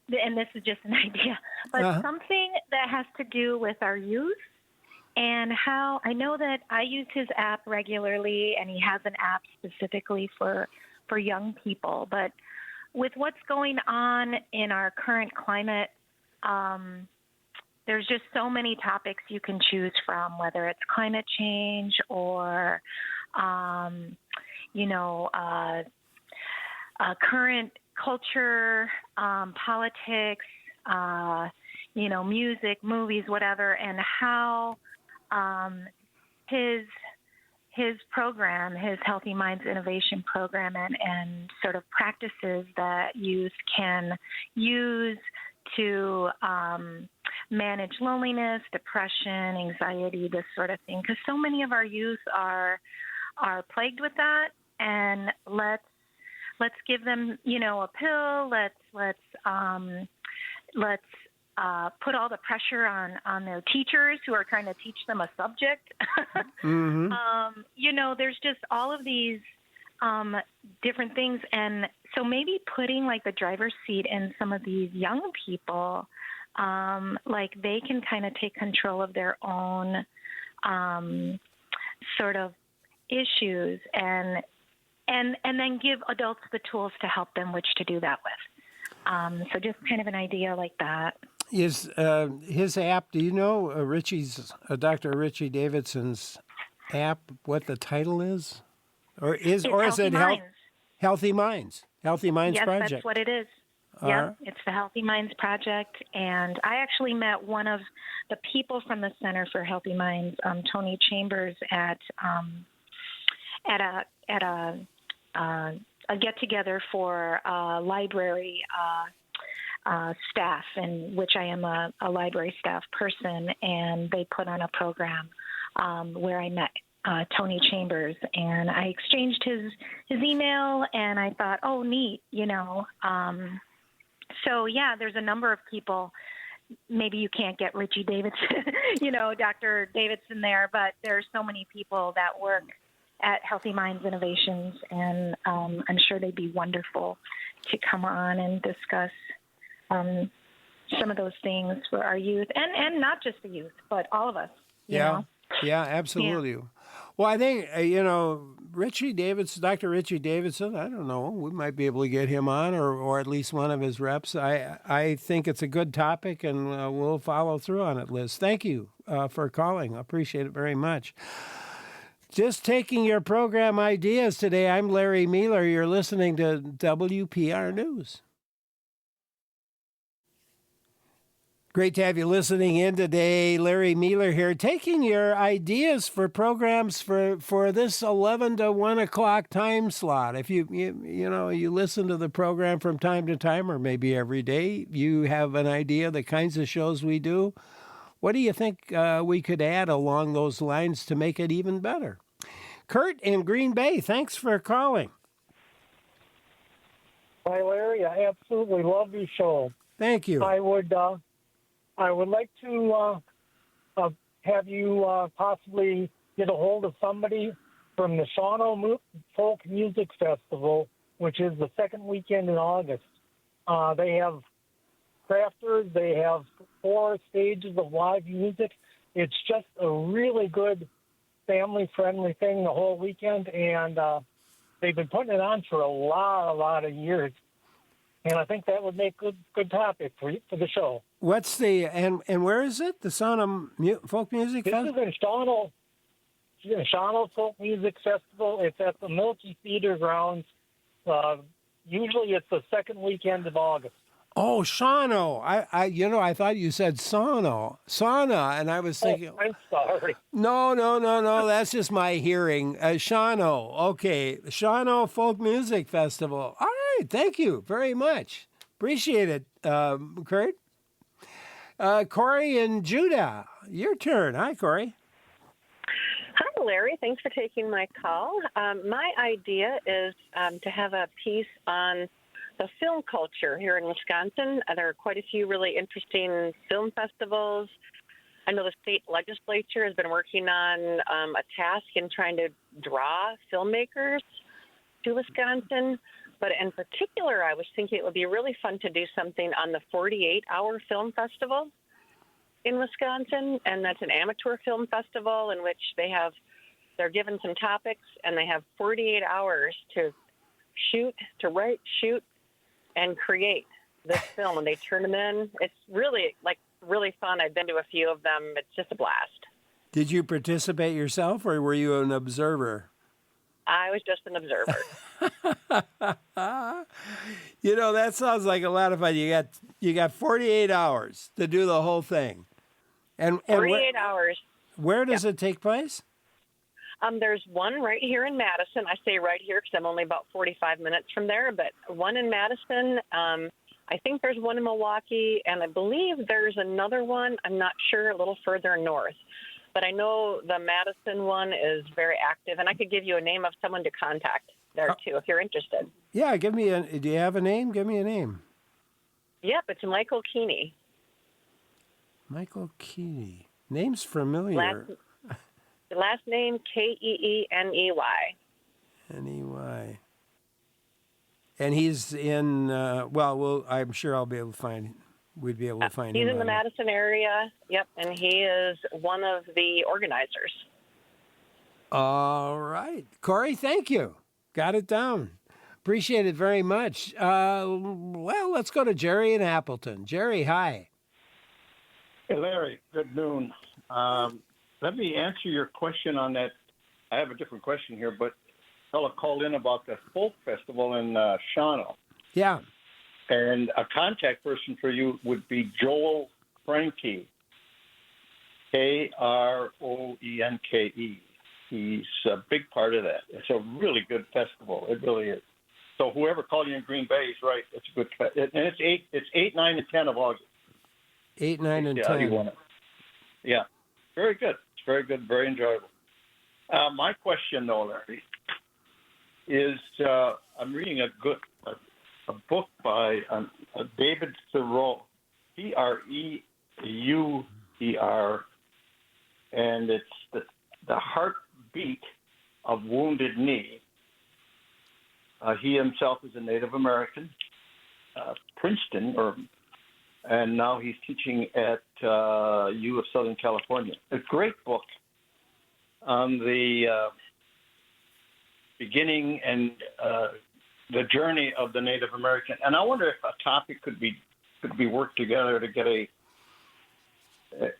O: this is just an idea, but something that has to do with our youth and how I know that I use his app regularly, and he has an app specifically for young people. But with what's going on in our current climate, there's just so many topics you can choose from, whether it's climate change or, current culture, politics, music, movies, whatever, and how his program, his Healthy Minds Innovation Program, and sort of practices that youth can use to manage loneliness, depression, anxiety, this sort of thing. Because so many of our youth are plagued with that, and let's give them, a pill. Let's put all the pressure on their teachers who are trying to teach them a subject. Mm-hmm. There's just all of these different things. And so maybe putting like the driver's seat in some of these young people, like they can kind of take control of their own sort of issues and then give adults the tools to help them which to do that with. So just kind of an idea like that.
B: Is his app, do you know Dr. Richie Davidson's app, what the title is? Or is it Healthy Minds? Healthy Minds Project?
O: Yes, that's what it is. Yep, it's the Healthy Minds Project. And I actually met one of the people from the Center for Healthy Minds, Tony Chambers, at a get-together for library staff, in which I am a library staff person, and they put on a program where I met Tony Chambers, and I exchanged his email, and I thought, oh, neat, So yeah, there's a number of people maybe you can't get Richie Davidson, Dr. Davidson there, but there's so many people that work at Healthy Minds Innovations, and I'm sure they'd be wonderful to come on and discuss some of those things for our youth, and not just the youth, but all of us. You know?
B: Yeah, absolutely. Yeah. Well, I think, Richie Davidson, Dr. Richie Davidson, I don't know, we might be able to get him on or at least one of his reps. I think it's a good topic, and we'll follow through on it, Liz. Thank you for calling. I appreciate it very much. Just taking your program ideas today. I'm Larry Mealer. You're listening to WPR News. Great to have you listening in today. Larry Mealer here, taking your ideas for programs for this 11 to 1 o'clock time slot. If you listen to the program from time to time, or maybe every day, you have an idea of the kinds of shows we do. What do you think we could add along those lines to make it even better? Kurt in Green Bay, thanks for calling.
P: Hi, Larry. I absolutely love your show.
B: Thank you.
P: I would like to have you possibly get a hold of somebody from the Shawano Folk Music Festival, which is the second weekend in August. They have crafters. They have 4 stages of live music. It's just a really good family-friendly thing the whole weekend, and they've been putting it on for a lot of years. And I think that would make good topic for the show.
B: What's the and where is it? The Shawano Folk Music Festival?
P: This is in Shawano Folk Music Festival. It's at the Milky Theater grounds. Usually, it's the second weekend of August.
B: Oh, Shawano. I thought you said sauna, and I was thinking.
P: Oh, I'm sorry.
B: No. That's just my hearing. Shawano. Okay, Shawano Folk Music Festival. All right, thank you very much. Appreciate it, Kurt. Corey and Judah, your turn. Hi, Corey.
Q: Hi, Larry. Thanks for taking my call. My idea is to have a piece on the film culture here in Wisconsin. There are quite a few really interesting film festivals. I know the state legislature has been working on a task in trying to draw filmmakers to Wisconsin. But in particular, I was thinking it would be really fun to do something on the 48-hour film festival in Wisconsin. And that's an amateur film festival in which they're given some topics, and they have 48 hours to shoot, to write, shoot, and create this film, and they turn them in. It's really fun. I've been to a few of them. It's just a blast.
B: Did you participate yourself, or were you an observer?
Q: I was just an observer.
B: That sounds like a lot of fun. You got 48 hours to do the whole thing. And
Q: 48 hours.
B: Where does it take place?
Q: There's one right here in Madison. I say right here because I'm only about 45 minutes from there, but one in Madison. I think there's one in Milwaukee, and I believe there's another one, I'm not sure, a little further north. But I know the Madison one is very active, and I could give you a name of someone to contact there, too, if you're interested.
B: Yeah, do you have a name? Give me a name.
Q: Yep, it's Michael Keeney.
B: Michael Keeney. Name's familiar.
Q: Last name, Keeney.
B: N-E-Y. And he's in, I'm sure I'll be able to find him. We'd be able to find him.
Q: He's in the Madison area, yep, and he is one of the organizers.
B: All right. Corey, thank you. Got it down. Appreciate it very much. Let's go to Jerry in Appleton. Jerry, hi.
R: Hey, Larry, good noon. Let me answer your question on that. I have a different question here, but a fellow called in about the folk festival in Shawano.
B: Yeah.
R: And a contact person for you would be Joel Franke, K-R-O-E-N-K-E. He's a big part of that. It's a really good festival. It really is. So whoever called you in Green Bay is right. It's a good festival. And it's 8, 9, and 10 of August.
B: 8, 9, and 10.
R: Yeah. Very good. It's very good. Very enjoyable. My question, though, Larry, is I'm reading a book by David Thoreau, UER, and it's the heartbeat of Wounded Knee. He himself is a Native American, Princeton, and now he's teaching at U of Southern California. A great book on the beginning and the journey of the Native American. And I wonder if a topic could be worked together to get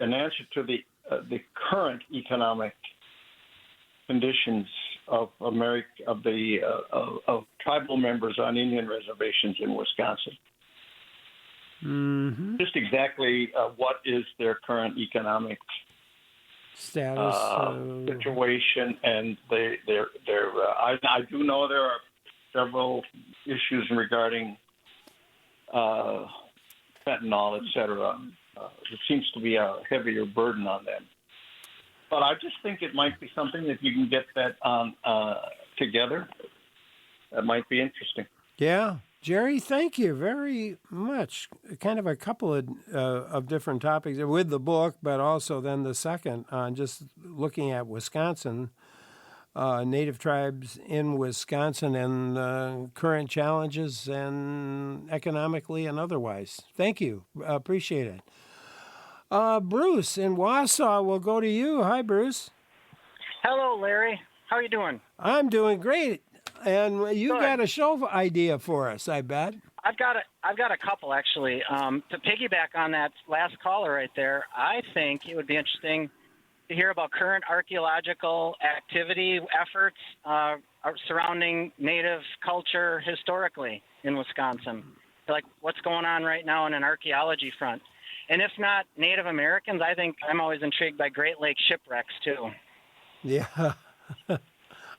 R: an answer to the current economic conditions of tribal members on Indian reservations in Wisconsin.
B: Mm-hmm.
R: Just exactly what is their current economic
B: status
R: situation, and I do know there are several issues regarding fentanyl, etc. It seems to be a heavier burden on them. But I just think it might be something that you can get that on together. That might be interesting.
B: Yeah. Jerry, thank you very much. Kind of a couple of different topics with the book, but also then the second on just looking at Wisconsin, Native tribes in Wisconsin and current challenges and economically and otherwise. Thank you. Appreciate it. Bruce in Wausau, we'll go to you. Hi, Bruce.
S: Hello, Larry. How are you doing?
B: I'm doing great. And you
S: Good.
B: got a show idea for us, I bet.
S: I've got a couple actually. To piggyback on that last caller right there, I think it would be interesting to hear about current archaeological activity efforts surrounding Native culture historically in Wisconsin. Like what's going on right now on an archaeology front. And if not Native Americans, I think I'm always intrigued by Great Lake shipwrecks too.
B: Yeah,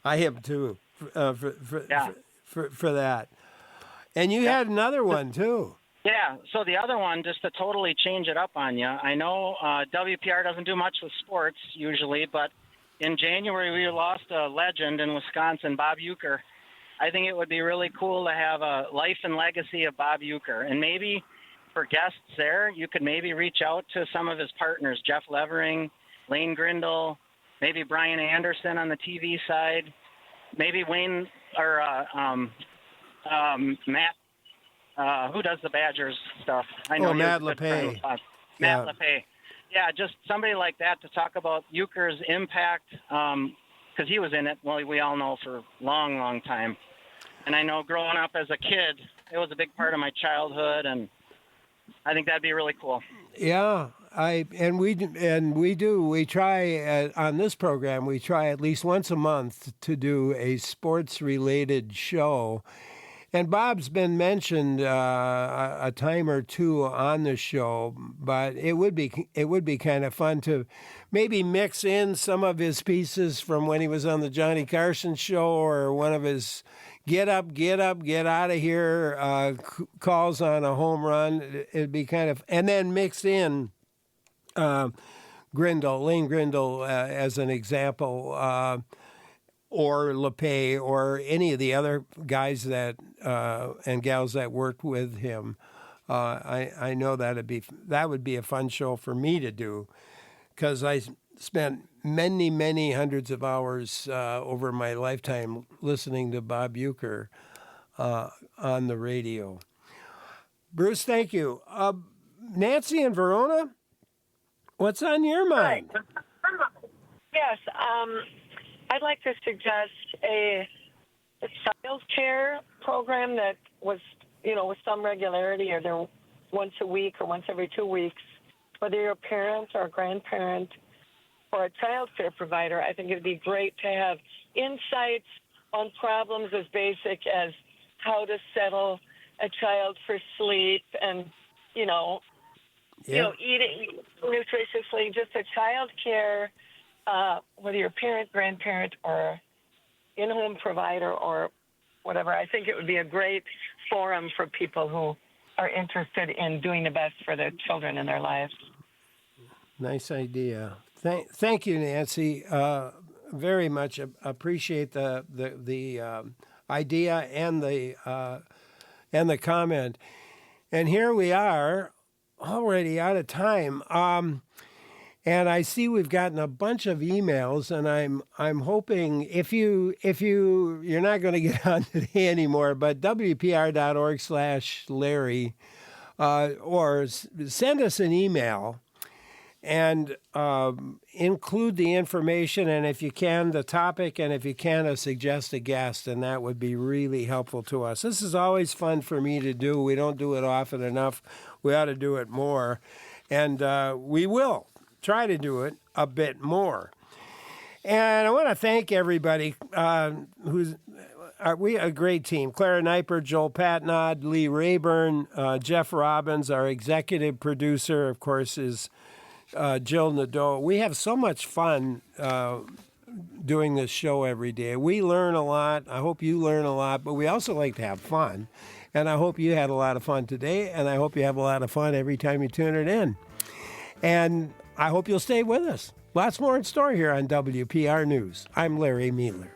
B: I am too. For that. And you had another one too.
S: Yeah, so the other one, just to totally change it up on you, I know WPR doesn't do much with sports usually, but in January we lost a legend in Wisconsin, Bob Uecker. I think it would be really cool to have a life and legacy of Bob Uecker. And maybe for guests there, you could maybe reach out to some of his partners, Jeff Levering, Lane Grindle, maybe Brian Anderson on the TV side, maybe Wayne or Matt, who does the Badgers stuff? I know
B: Matt LePay.
S: Matt LePay. Yeah, just somebody like that to talk about Uecker's impact, because he was in it, well, we all know, for a long, long time. And I know growing up as a kid, it was a big part of my childhood, and I think that'd be really cool.
B: Yeah, we try on this program. We try at least once a month to do a sports-related show, and Bob's been mentioned a time or two on the show. But it would be kind of fun to maybe mix in some of his pieces from when he was on the Johnny Carson show, or one of his get up, get out of here calls on a home run. It'd be kind of, and then mix in Lane Grindle as an example, or LePay, or any of the other guys that and gals that worked with him. I know that would be a fun show for me to do, because I spent many hundreds of hours over my lifetime listening to Bob Uecker on the radio. Bruce, thank you. Nancy in Verona, what's on your mind?
T: Yes, I'd like to suggest a child care program that was, with some regularity, either once a week or once every 2 weeks. Whether you're a parent or a grandparent or a child care provider, I think it'd be great to have insights on problems as basic as how to settle a child for sleep and, eating nutritiously. Just a child care, whether you're a parent, grandparent, or in-home provider or whatever. I think it would be a great forum for people who are interested in doing the best for their children in their lives.
B: Nice idea. Thank you, Nancy. Very much appreciate the idea and the comment. And here we are already out of time. And I see we've gotten a bunch of emails, and I'm hoping if you're not going to get on today anymore, but WPR.org/Larry, or send us an email and include the information, and if you can, the topic, and if you can, suggest a guest, and that would be really helpful to us. This is always fun for me to do. We don't do it often enough. We ought to do it more, and we will try to do it a bit more. And I want to thank everybody we a great team. Clara Kniper, Joel Patnod, Lee Rayburn, Jeff Robbins, our executive producer, of course, is Jill Nadeau. We have so much fun doing this show every day. We learn a lot. I hope you learn a lot, but we also like to have fun. And I hope you had a lot of fun today, and I hope you have a lot of fun every time you tune it in. And I hope you'll stay with us. Lots more in store here on WPR News. I'm Larry Mueller.